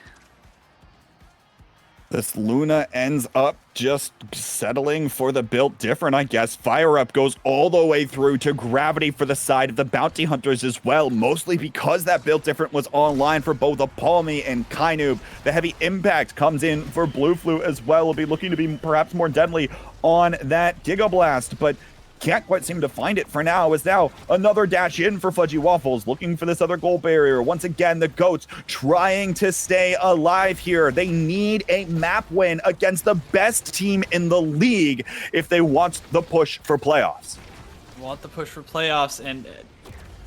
This Luna ends up just settling for the built different, I guess. Fire up goes all the way through to gravity for the side of the bounty hunters as well, mostly because that built different was online for both Apalmi and Kainoob. The heavy impact comes in for Blue Flu as well. Will be looking to be perhaps more deadly on that Giga Blast, but can't quite seem to find it for now, as now another dash in for Fudgy Waffles, looking for this other goal barrier. Once again, the Goats trying to stay alive here. They need a map win against the best team in the league if they want the push for playoffs. Want the push for playoffs, and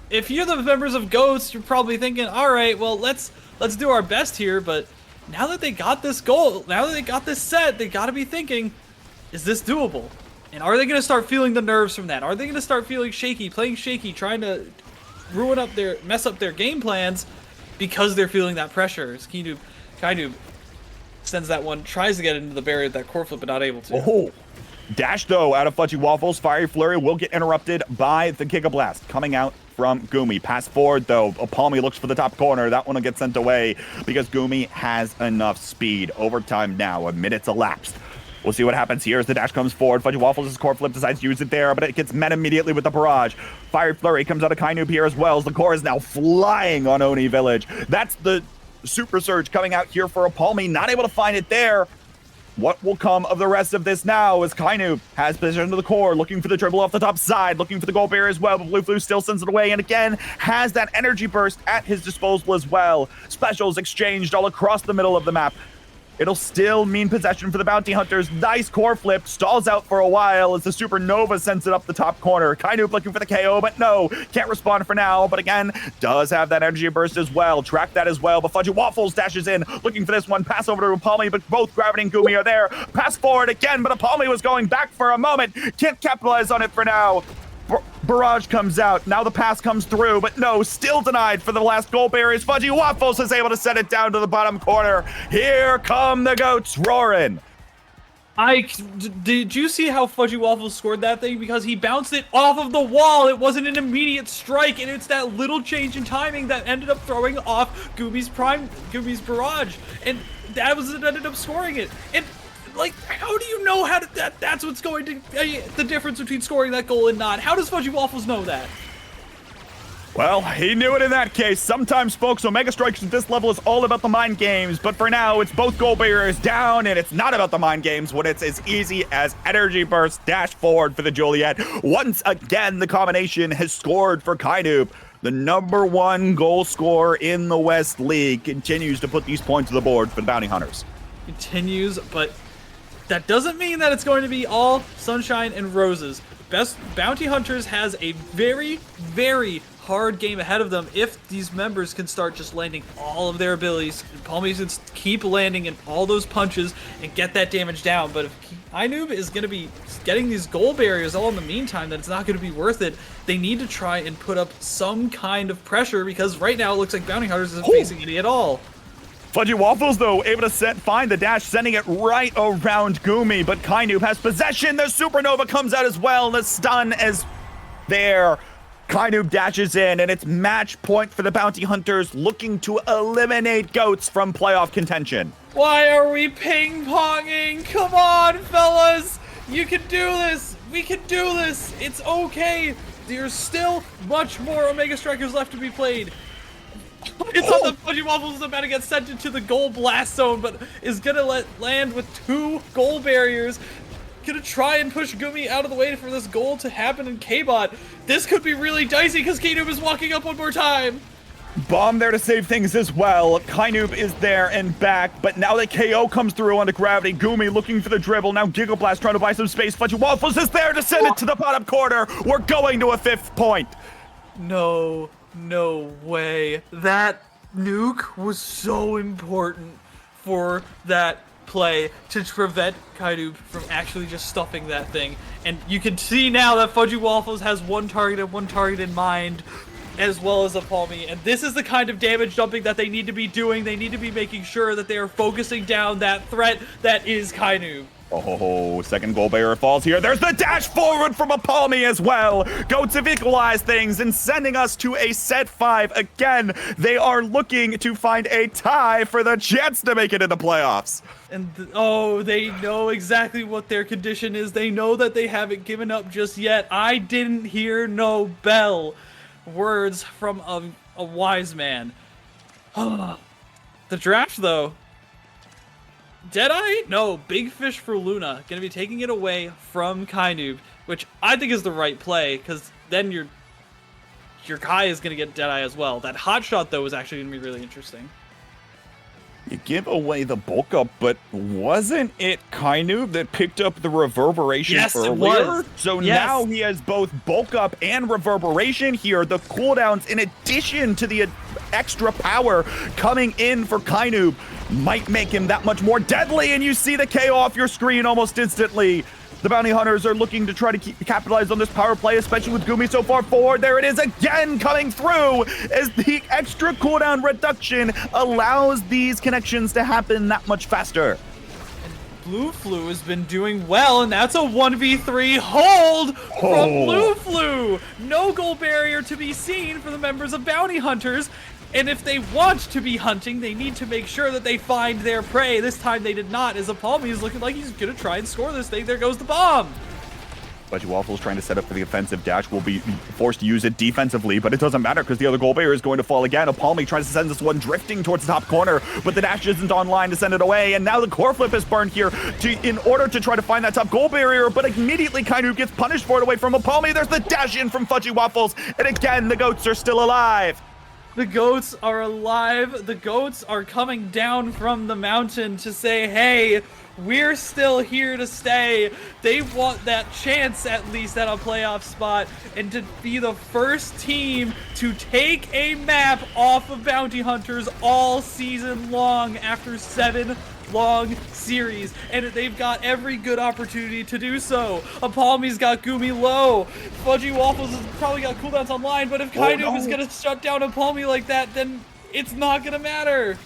if you're the members of Goats, you're probably thinking, all right, well, let's do our best here, but now that they got this goal, now that they got this set, they got to be thinking, is this doable? And are they going to start feeling the nerves from that? Are they going to start feeling shaky, playing shaky, trying to mess up their game plans because they're feeling that pressure? As Kainoob sends that one, tries to get into the barrier with that core flip, but not able to. Oh, dash though out of Fudgy Waffles. Fiery Flurry will get interrupted by the Giga Blast coming out from Gumi. Pass forward though. Palmy looks for the top corner. That one will get sent away because Gumi has enough speed. Overtime now. A minute's elapsed. We'll see what happens here as the dash comes forward. Fudgy Waffles' core flip decides to use it there, but it gets met immediately with the barrage. Fiery Flurry comes out of Kainoob here as well, as the core is now flying on Oni Village. That's the Super Surge coming out here for Apalmi. Not able to find it there. What will come of the rest of this now as Kainoob has possession of the core, looking for the dribble off the top side, looking for the goal barrier as well, but Blue Flu still sends it away, and again, has that energy burst at his disposal as well. Specials exchanged all across the middle of the map. It'll still mean possession for the Bounty Hunters. Nice core flip, stalls out for a while as the Supernova sends it up the top corner. Kainoob looking for the KO, but no, can't respond for now. But again, does have that energy burst as well. Track that as well, but Fudgy Waffles dashes in, looking for this one. Pass over to Apalmi, but both Gravity and Gumi are there. Pass forward again, but Apalmi was going back for a moment. Can't capitalize on it for now. Barrage comes out. Now the pass comes through, but no, still denied for the last goal barriers. Fudgy Waffles is able to set it down to the bottom corner. Here come the Goats roaring. Did you see how Fudgy Waffles scored that thing? Because he bounced it off of the wall. It wasn't an immediate strike, and it's that little change in timing that ended up throwing off Gumi's barrage, and that was it ended up scoring it. And like, how do you know that's what's going to be the difference between scoring that goal and not? How does Fudgy Waffles know that? Well, he knew it in that case. Sometimes, folks, Omega Strikes at this level is all about the mind games, but for now, it's both goal barriers down, and it's not about the mind games when it's as easy as energy burst, dash forward for the Juliet. Once again, the combination has scored for Kainoob. The #1 goal scorer in the West League continues to put these points on the board for the Bounty Hunters. Continues, but that doesn't mean that it's going to be all sunshine and roses. Best Bounty Hunters has a very, very hard game ahead of them if these members can start just landing all of their abilities. Palmies can keep landing in all those punches and get that damage down. But if Kainoob is going to be getting these goal barriers all in the meantime, then it's not going to be worth it. They need to try and put up some kind of pressure because right now it looks like Bounty Hunters isn't facing any at all. Fudgy Waffles, though, able to find the dash, sending it right around Gumi, but Kainoob has possession. The Supernova comes out as well. The stun is there. Kainoob dashes in, and it's match point for the Bounty Hunters, looking to eliminate Goats from playoff contention. Why are we ping-ponging? Come on, fellas! You can do this! We can do this! It's okay! There's still much more Omega Strikers left to be played. It's on the Fudgy Waffles, about to get sent into the goal blast zone, but is gonna land with 2 goal barriers. Gonna try and push Gumi out of the way for this goal to happen in K-Bot. This could be really dicey because Kainoob is walking up one more time. Bomb there to save things as well. Kainoob is there and back, but now that KO comes through onto Gravity, Gumi looking for the dribble. Now Giggle Blast trying to buy some space. Fudgy Waffles is there to send it to the bottom corner. We're going to a 5th point. No way. That nuke was so important for that play to prevent Kainoob from actually just stuffing that thing. And you can see now that Fudgy Waffles has one target in mind, as well as a Palmy. And this is the kind of damage dumping that they need to be doing. They need to be making sure that they are focusing down that threat that is Kainoob. Oh, second goal barrier falls here. There's the dash forward from a Palmy as well. Goats have equalized things and sending us to a set 5. Again, they are looking to find a tie for the chance to make it in the playoffs. And they know exactly what their condition is. They know that they haven't given up just yet. I didn't hear no bell. Words from a wise man. The draft, though. Deadeye? No, Big Fish for Luna. Gonna be taking it away from Kainoob, which I think is the right play, because then your Kai is gonna get Deadeye as well. That hot shot, though, is actually gonna be really interesting. You give away the bulk up, but wasn't it Kainoob that picked up the reverberation earlier? It was. So now he has both bulk up and reverberation here. The cooldowns, in addition to the extra power coming in for Kainoob, might make him that much more deadly, and you see the KO off your screen almost instantly. The Bounty Hunters are looking to try to capitalize on this power play, especially with Gumi so far forward. There it is again coming through as the extra cooldown reduction allows these connections to happen that much faster. Blue Flu has been doing well, and that's a 1v3 hold from Blue Flu. No goal barrier to be seen for the members of Bounty Hunters. And if they want to be hunting, they need to make sure that they find their prey. This time they did not, as a Palmy is looking like he's going to try and score this thing. There goes the bomb. Fudgy Waffles trying to set up for the offensive dash, will be forced to use it defensively, but it doesn't matter because the other goal barrier is going to fall again. A Palmy tries to send this one drifting towards the top corner, but the dash isn't online to send it away, and now the core flip is burned here in order to try to find that top goal barrier, but immediately Kainoob gets punished for it away from a Palmy. There's the dash in from Fudgy Waffles, and again, the Goats are still alive. The Goats are alive. The Goats are coming down from the mountain to say, hey, we're still here to stay. They want that chance, at least, at a playoff spot, and to be the first team to take a map off of Bounty Hunters all season long after 7 long series, and they've got every good opportunity to do so. A Palmy's got Gumi low. Fudgy Waffles has probably got cooldowns online, but if Kainoob is gonna shut down a Palmy like that, then it's not gonna matter.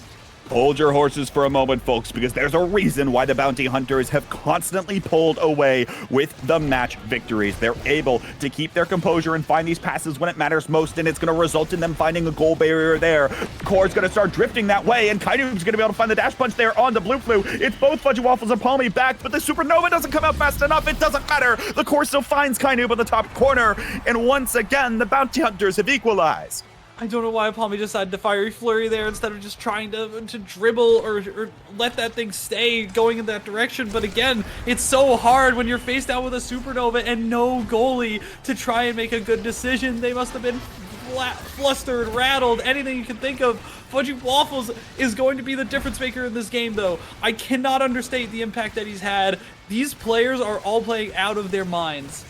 Hold your horses for a moment, folks, because there's a reason why the Bounty Hunters have constantly pulled away with the match victories. They're able to keep their composure and find these passes when it matters most, and it's going to result in them finding a goal barrier there. Core's going to start drifting that way, and Kainoob's going to be able to find the dash punch there on the Blue Flu. It's both Fudgy Waffles and Palmy back, but the Supernova doesn't come out fast enough. It doesn't matter. The Core still finds Kainoob in the top corner, and once again, the Bounty Hunters have equalized. I don't know why Palmy decided to Fiery Flurry there instead of just trying to dribble or let that thing stay going in that direction. But again, it's so hard when you're faced down with a Supernova and no goalie to try and make a good decision. They must have been flustered, rattled, anything you can think of. Fudgy Waffles is going to be the difference maker in this game, though. I cannot understate the impact that he's had. These players are all playing out of their minds.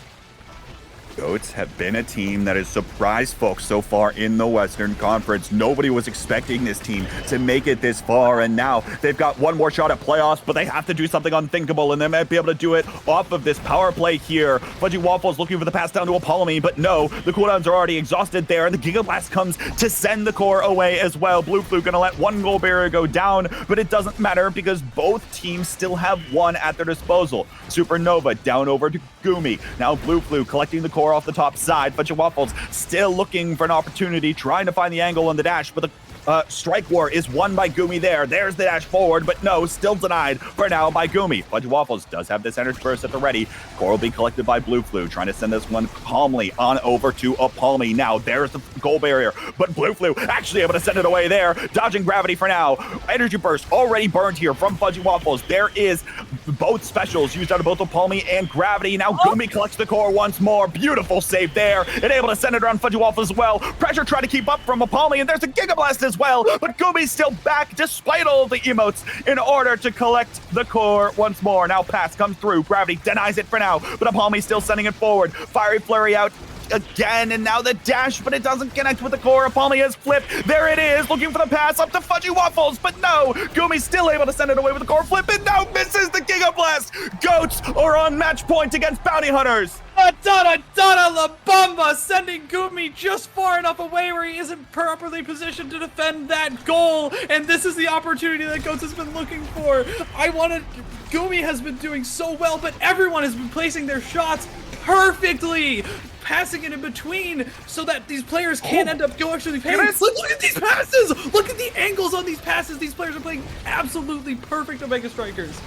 Goats have been a team that has surprised folks so far in the Western Conference. Nobody was expecting this team to make it this far, and now they've got one more shot at playoffs, but they have to do something unthinkable, and they might be able to do it off of this power play here. Fudgy Waffles looking for the pass down to Apollomy, but no, the cooldowns are already exhausted there, and the Giga Blast comes to send the Core away as well. Blue Flu gonna let one goal barrier go down, but it doesn't matter because both teams still have one at their disposal. Supernova down over to Gumi. Now Blue Flu collecting the Core off the top side. Fudgy Waffles still looking for an opportunity, trying to find the angle on the dash, but the strike war is won by Gumi there. There's the dash forward, but no, still denied for now by Gumi. Fudgy Waffles does have this energy burst at the ready. Core will be collected by Blue Flu, trying to send this one calmly on over to Apollomy. Now there's the goal barrier, but Blue Flu actually able to send it away there, dodging gravity for now. Energy burst already burned here from Fudgy Waffles. There is both specials used out of both Apollomy and gravity. Now Gumi collects the Core once more. Beautiful save there, and able to send it around Fudgy Waffles as well. Pressure trying to keep up from Apollomy, and there's a Giga Blast as well, but Gumi's still back despite all of the emotes in order to collect the Core once more. Now pass comes through, gravity denies it for now, but Apollomy still sending it forward. Fiery Flurry out again, and now the dash, but it doesn't connect with the Core. Apollomy has flipped. There it is, looking for the pass up to Fudgy Waffles, but no, Gumi's still able to send it away with the Core flip, and no, misses the Giga Blast. Goats are on match point against Bounty Hunters. Donna La Bamba sending Gumi just far enough away where he isn't properly positioned to defend that goal, and this is the opportunity that Goats has been looking for. Gumi has been doing so well, but everyone has been placing their shots perfectly, passing it in between so that these players can't end up actually paying. Look at these passes! Look at the angles on these passes. These players are playing absolutely perfect Omega Strikers.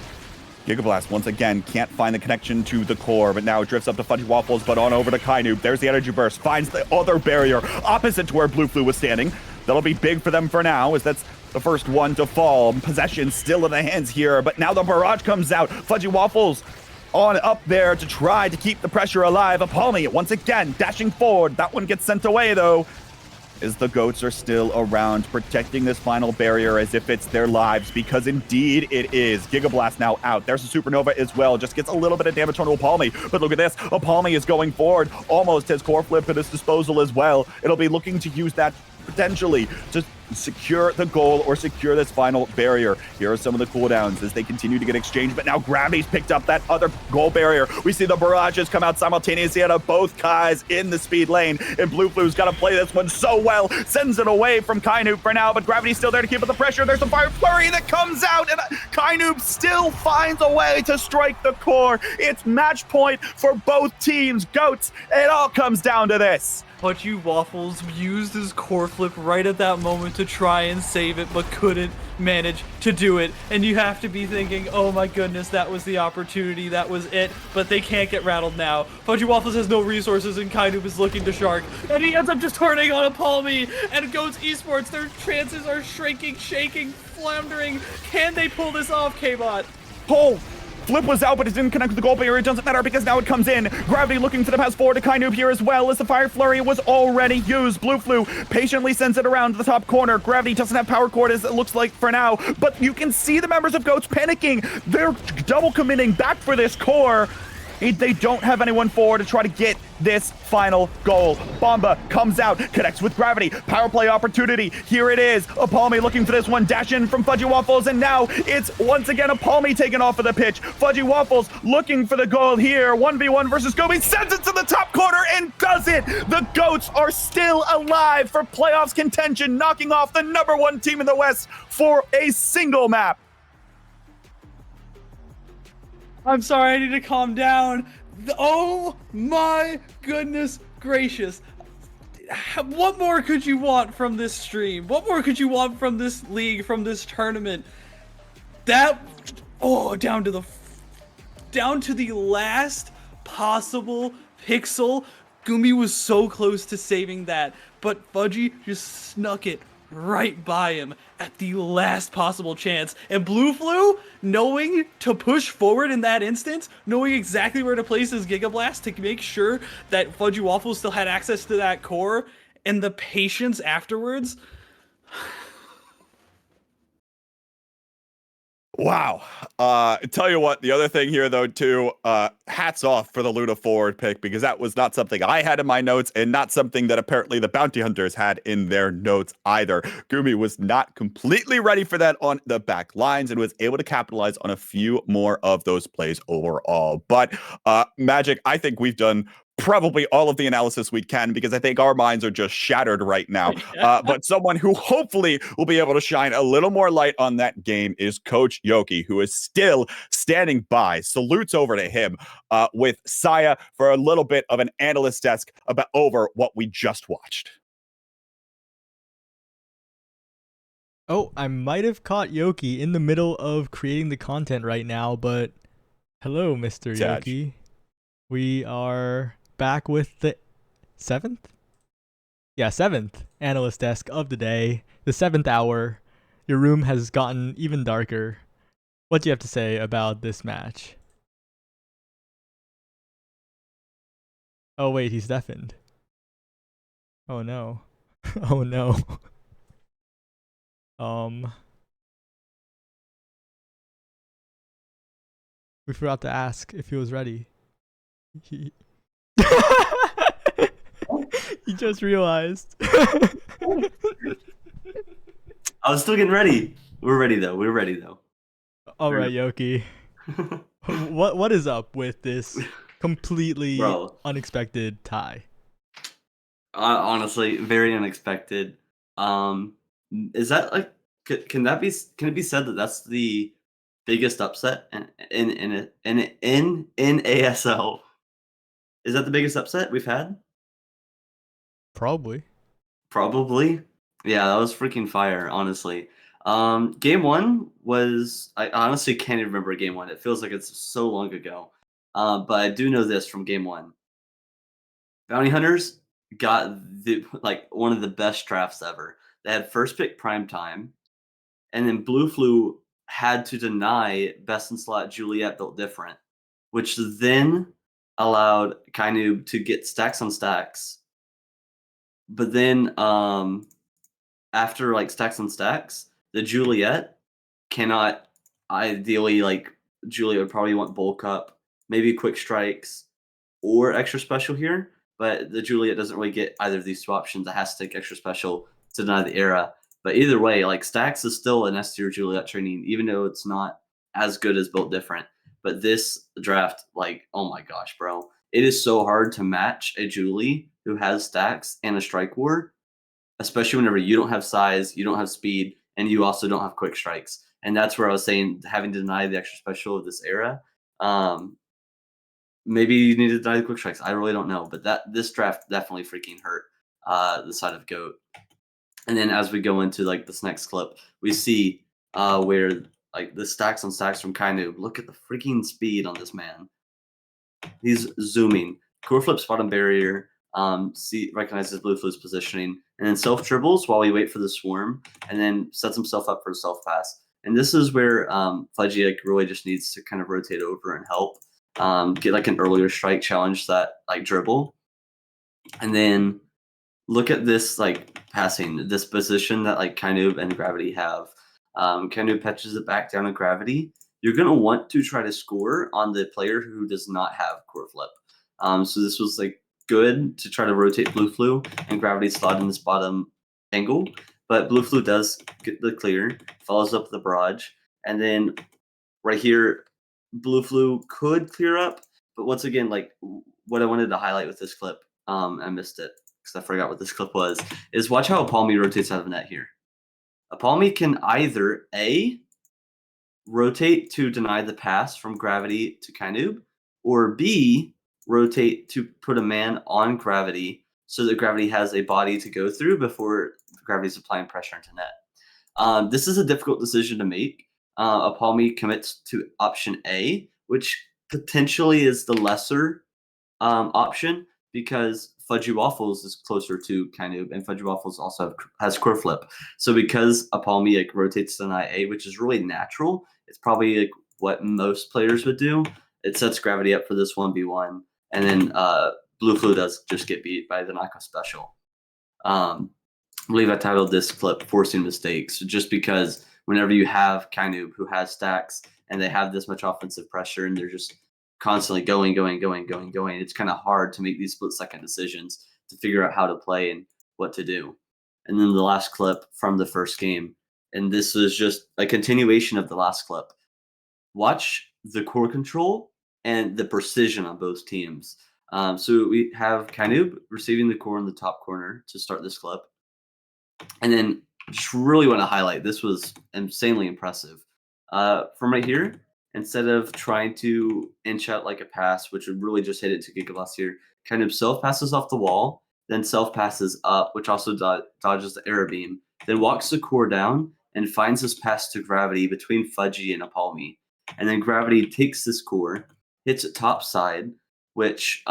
Giga Blast once again can't find the connection to the Core, but now drifts up to Fudgy Waffles, but on over to Kainoob. There's the energy burst, finds the other barrier opposite to where Blue Flu was standing. That'll be big for them for now, as that's the first one to fall. Possession still in the hands here, but now the barrage comes out. Fudgy Waffles on up there to try to keep the pressure alive. Apollomy once again dashing forward. That one gets sent away though, as the Goats are still around, protecting this final barrier as if it's their lives, because indeed it is. Giga Blast now out. There's a Supernova as well. Just gets a little bit of damage on Apollomy. But look at this. Apollomy is going forward. Almost has Core Flip at his disposal as well. It'll be looking to use that potentially to secure the goal or secure this final barrier. Here are some of the cooldowns as they continue to get exchanged, but now Gravity's picked up that other goal barrier. We see the barrages come out simultaneously out of both Kais in the speed lane, and Blue Flu's got to play this one so well. Sends it away from Kainoob for now, but Gravity's still there to keep up the pressure. There's a Fire Flurry that comes out, and Kainoob still finds a way to strike the Core. It's match point for both teams. Goats, it all comes down to this. Fudgy Waffles used his Core Flip right at that moment to try and save it, but couldn't manage to do it. And you have to be thinking, oh my goodness, that was the opportunity, that was it. But they can't get rattled now. Fudgy Waffles has no resources, and Kainoob is looking to Shark. And he ends up just turning on Apollomy. And Goats Esports, their chances are shrinking, shaking, floundering. Can they pull this off, K-Bot? Pull! Flip was out, but it didn't connect with the goal barrier. It doesn't matter because now it comes in. Gravity looking for the pass forward to Kainoob here as well as the Fire Flurry was already used. Blue Flu patiently sends it around to the top corner. Gravity doesn't have power cord as it looks like for now, but you can see the members of Goats panicking. They're double committing back for this Core. They don't have anyone forward to try to get this final goal. Bomba comes out, connects with Gravity. Power play opportunity. Here it is. Apalmi looking for this one. Dash in from Fudgy Waffles, and now it's once again Apalmi taken off of the pitch. Fudgy Waffles looking for the goal here. 1v1 versus Gobi. Sends it to the top corner and does it. The Goats are still alive for playoffs contention, knocking off the #1 team in the West for a single map. I'm sorry, I need to calm down. Oh my goodness gracious. What more could you want from this stream? What more could you want from this league, from this tournament? That, down to the last possible pixel. Gumi was so close to saving that, but Fudgy just snuck it right by him at the last possible chance. And Blue Flu, knowing to push forward in that instance, knowing exactly where to place his Giga Blast to make sure that Fudgy Waffles still had access to that core, and the patience afterwards. Wow. Tell you what, the other thing here, though, too, hats off for the Luna forward pick, because that was not something I had in my notes and not something that apparently the Bounty Hunters had in their notes either. Gumi was not completely ready for that on the back lines and was able to capitalize on a few more of those plays overall. But Magic, I think we've done probably all of the analysis we can, because I think our minds are just shattered right now. But someone who hopefully will be able to shine a little more light on that game is Coach Yoki, who is still standing by. Salutes over to him with Saya for a little bit of an analyst desk about over what we just watched. Oh, I might have caught Yoki in the middle of creating the content right now, but hello, Mr. Sad. Yoki. We are back with the 7th? Yeah, 7th analyst desk of the day, the 7th hour. Your room has gotten even darker. What do you have to say about this match? Oh wait, he's deafened. Oh no. Oh no. We forgot to ask if he was ready. He just realized. I was still getting ready. We're ready though. All right, Yoki. What is up with this completely unexpected tie? Honestly, very unexpected. Is that like can it be said that that's the biggest upset in ASL? Is that the biggest upset we've had? Probably. Yeah, that was freaking fire, honestly. Game one was, I honestly can't even remember game one. It feels like it's so long ago. But I do know this from game one. Bounty Hunters got one of the best drafts ever. They had first pick prime time, and then Blue Flu had to deny best in slot Juliet built different, which then allowed Kainu to get stacks on stacks. But then after like stacks on stacks, the Juliet cannot ideally Juliet would probably want bulk up, maybe quick strikes or extra special here, but the Juliet doesn't really get either of these two options. It has to take extra special to deny the era. But either way, like Stacks is still an S tier Juliet training, even though it's not as good as built different. But this draft, like, oh my gosh, bro. It is so hard to match a Julie who has Stacks and a Strike War, especially whenever you don't have size, you don't have speed, and you also don't have quick strikes. And that's where I was saying having to deny the extra special of this era. Maybe you need to deny the quick strikes. I really don't know. But this draft definitely freaking hurt the side of GOAT. And then as we go into like this next clip, we see where like the stacks on stacks from Kainu. Look at the freaking speed on this man. He's zooming. Core flips bottom barrier. Recognizes Blue Flu's positioning, and then self dribbles while we wait for the swarm, and then sets himself up for a self pass. And this is where Fudgy really just needs to kind of rotate over and help get like an earlier strike, challenge that like dribble, and then look at this like passing, this position that like Kainu and Gravity have. Kainu patches it back down to Gravity, you're going to want to try to score on the player who does not have core flip. So this was like good to try to rotate Blue Flu and Gravity slot in this bottom angle, but Blue Flu does get the clear, follows up the barrage, and then right here, Blue Flu could clear up, but once again, like what I wanted to highlight with this clip, I missed it because I forgot what this clip was, is watch how Apalmi rotates out of net here. Apalmi can either A, rotate to deny the pass from Gravity to Kainoob, or B, rotate to put a man on Gravity so that Gravity has a body to go through before Gravity's applying pressure into net. This is a difficult decision to make. Apalmi commits to option A, which potentially is the lesser option because Fudgy Waffles is closer to Kainoob, and Fudgy Waffles also has core flip. So because Apalmi like rotates to deny A, which is really natural, it's probably like what most players would do. It sets Gravity up for this 1v1, and then Blue Flu does just get beat by the knockoff special. I believe I titled this clip "Forcing Mistakes," just because whenever you have Kainoob who has stacks and they have this much offensive pressure and they're just constantly going, it's kind of hard to make these split-second decisions to figure out how to play and what to do. And then the last clip from the first game, and this is just a continuation of the last clip. Watch the core control and the precision on both teams. So we have Kainoob receiving the core in the top corner to start this clip. And then just really want to highlight, this was insanely impressive. From right here, instead of trying to inch out like a pass, which would really just hit it to Gigablast here, Kainoob self passes off the wall, then self passes up, which also dodges the arrow beam, then walks the core down and finds his pass to Gravity between Fudgy and Apalmi. And then Gravity takes this core, hits it top side, which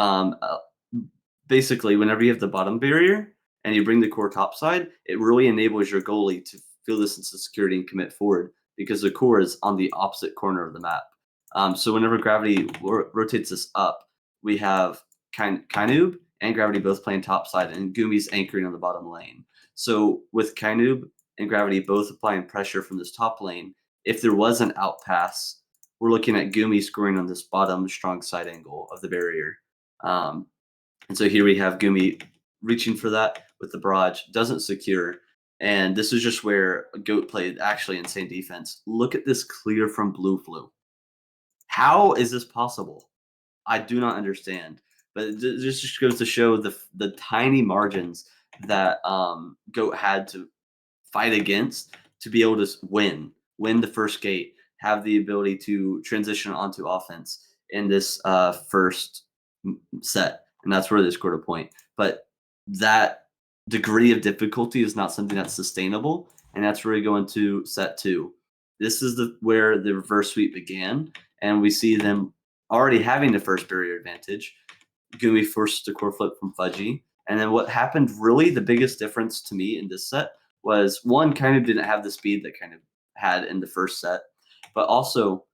basically whenever you have the bottom barrier and you bring the core top side, it really enables your goalie to feel this sense of security and commit forward because the core is on the opposite corner of the map. So whenever Gravity rotates this up, we have Kainoob and Gravity both playing top side, and Gumi's anchoring on the bottom lane. So with Kainoob and Gravity both applying pressure from this top lane, if there was an out pass, we're looking at Gumi scoring on this bottom strong side angle of the barrier. And so here we have Gumi reaching for that with the barrage, doesn't secure. And this is just where Goat played actually insane defense. Look at this clear from Blue Flu. How is this possible? I do not understand. But this just goes to show the tiny margins that Goat had to fight against to be able to win the first gate, have the ability to transition onto offense in this first set. And that's where they scored a point. But that degree of difficulty is not something that's sustainable. And that's where we go into set two. This is where the reverse sweep began. And we see them already having the first barrier advantage. Gumi forced a core flip from Fudgy. And then what happened really, the biggest difference to me in this set was one, kind of didn't have the speed that kind of had in the first set. But also,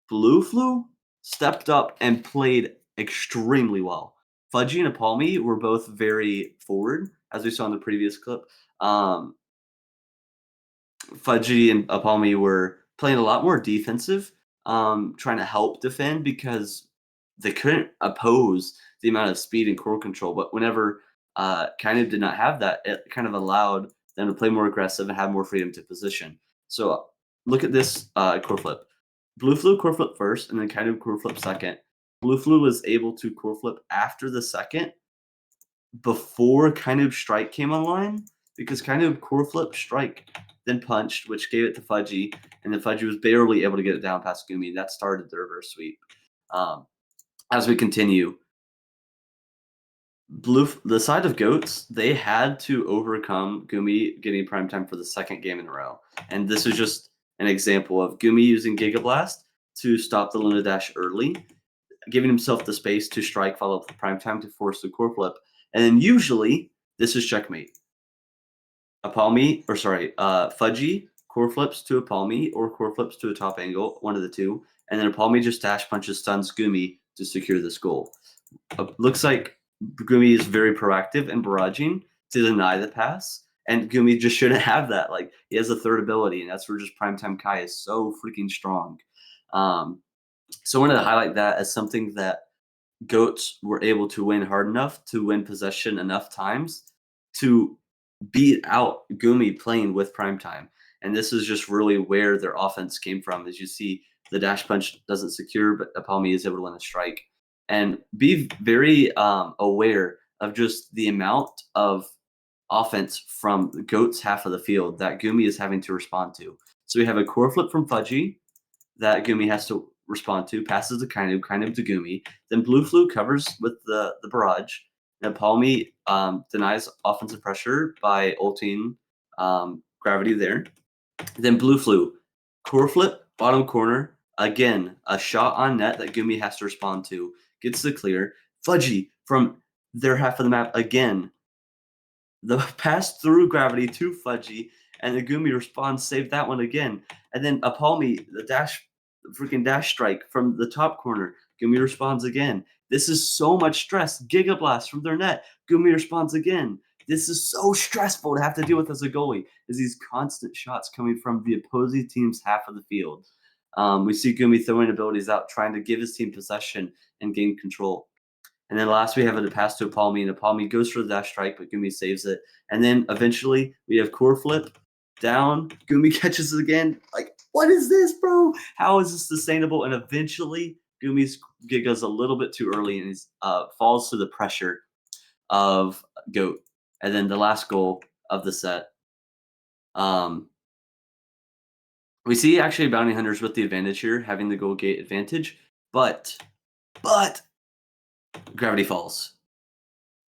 Blue Flu stepped up and played extremely well. Fudgy and Apalmi were both very forward, as we saw in the previous clip. Fudgy and Apalmi were playing a lot more defensive, trying to help defend because they couldn't oppose the amount of speed and core control. But whenever kind of did not have that, it kind of allowed them to play more aggressive and have more freedom to position. So look at this core flip. Blue Flu core flip first, and then kind of core flip second. Blue Flu was able to core flip after the second before kind of strike came online because kind of core flip strike then punched, which gave it to Fudgy, and then Fudgy was barely able to get it down past Gumi. That started the reverse sweep. As we continue, the side of Goats, they had to overcome Gumi getting prime time for the second game in a row. And this is just an example of Gumi using Giga Blast to stop the Luna Dash early, giving himself the space to strike, follow up the prime time to force the core flip. And then usually this is checkmate. Fudgy core flips to Apalmi or core flips to a top angle, one of the two. And then Apalmi just dash punches stuns Gumi to secure this goal. Looks like Gumi is very proactive and barraging to deny the pass. And Gumi just shouldn't have that. Like, he has a third ability, and that's where just Primetime Kai is so freaking strong. So I wanted to highlight that as something that goats were able to win hard enough to win possession enough times to beat out Gumi playing with primetime. And this is just really where their offense came from. As you see, the dash punch doesn't secure, but Apalmi is able to win a strike. And be very aware of just the amount of offense from the Goats half of the field that Gumi is having to respond to. So we have a core flip from Fudgy that Gumi has to respond to, passes to Kainub to Gumi. Then Blue Flu covers with the barrage. And Palmy denies offensive pressure by ulting Gravity there. Then Blue Flu, core flip, bottom corner. Again, a shot on net that Gumi has to respond to. Gets the clear. Fudgy from their half of the map again. The pass through Gravity to Fudgy, and the Gumi responds, save that one again. And then Apalmi, the freaking dash strike from the top corner. Gumi responds again. This is so much stress. Giga Blast from their net. Gumi responds again. This is so stressful to have to deal with as a goalie, is these constant shots coming from the opposing team's half of the field. We see Gumi throwing abilities out, trying to give his team possession and gain control. And then last we have a pass to Apalmi, and Apalmi goes for the dash strike, but Gumi saves it. And then eventually we have core flip down. Gumi catches it again. Like, what is this, bro? How is this sustainable? And eventually Gumi's Giga's a little bit too early, and he falls to the pressure of Goat. And then the last goal of the set. We see actually Bounty Hunters with the advantage here, having the goal gate advantage, but Gravity falls.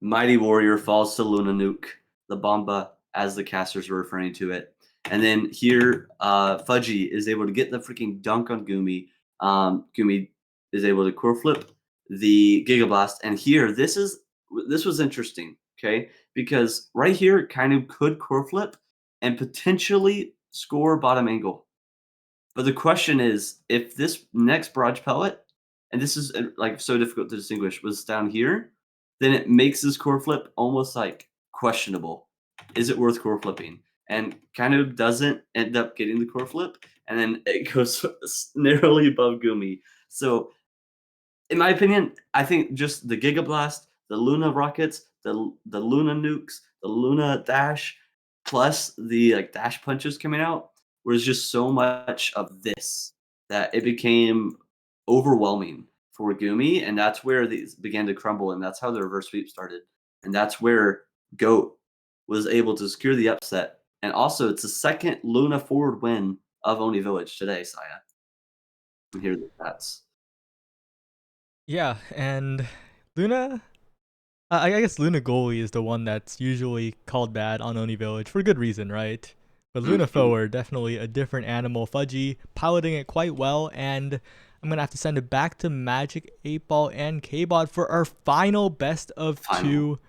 Mighty Warrior falls to Luna Nuke, the Bomba, as the casters were referring to it. And then here, Fudgy is able to get the freaking dunk on Gumi. Gumi is able to core flip the Giga Blast. And here, this was interesting, okay? Because right here, kind of could core flip and potentially score bottom angle. But the question is, if this next barrage pellet, and this is like so difficult to distinguish, was down here, then it makes this core flip almost like questionable. Is it worth core flipping? And kind of doesn't end up getting the core flip, and then it goes narrowly above Gumi. So, in my opinion, I think just the Giga Blast, the Luna rockets, the Luna nukes, the Luna dash, plus the like dash punches coming out was just so much of this that it became overwhelming for Gumi, and that's where these began to crumble, and that's how the reverse sweep started, and that's where Goat was able to secure the upset. And also, it's the second Luna forward win of Oni Village today, Saya. Here are the stats. Yeah, and Luna, I guess Luna goalie is the one that's usually called bad on Oni Village for good reason, right? But Luna forward, definitely a different animal. Fudgy piloting it quite well, and I'm going to have to send it back to Magic 8-Ball and K-Bot for our final best of two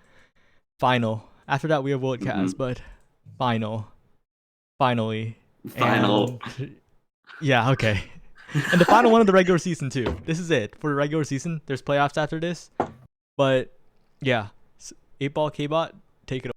final. After that, we have Worldcast, but finally. Final. And, yeah, okay. And the final one of the regular season, too. This is it for the regular season. There's playoffs after this. But, yeah. 8-Ball, K-Bot, take it away.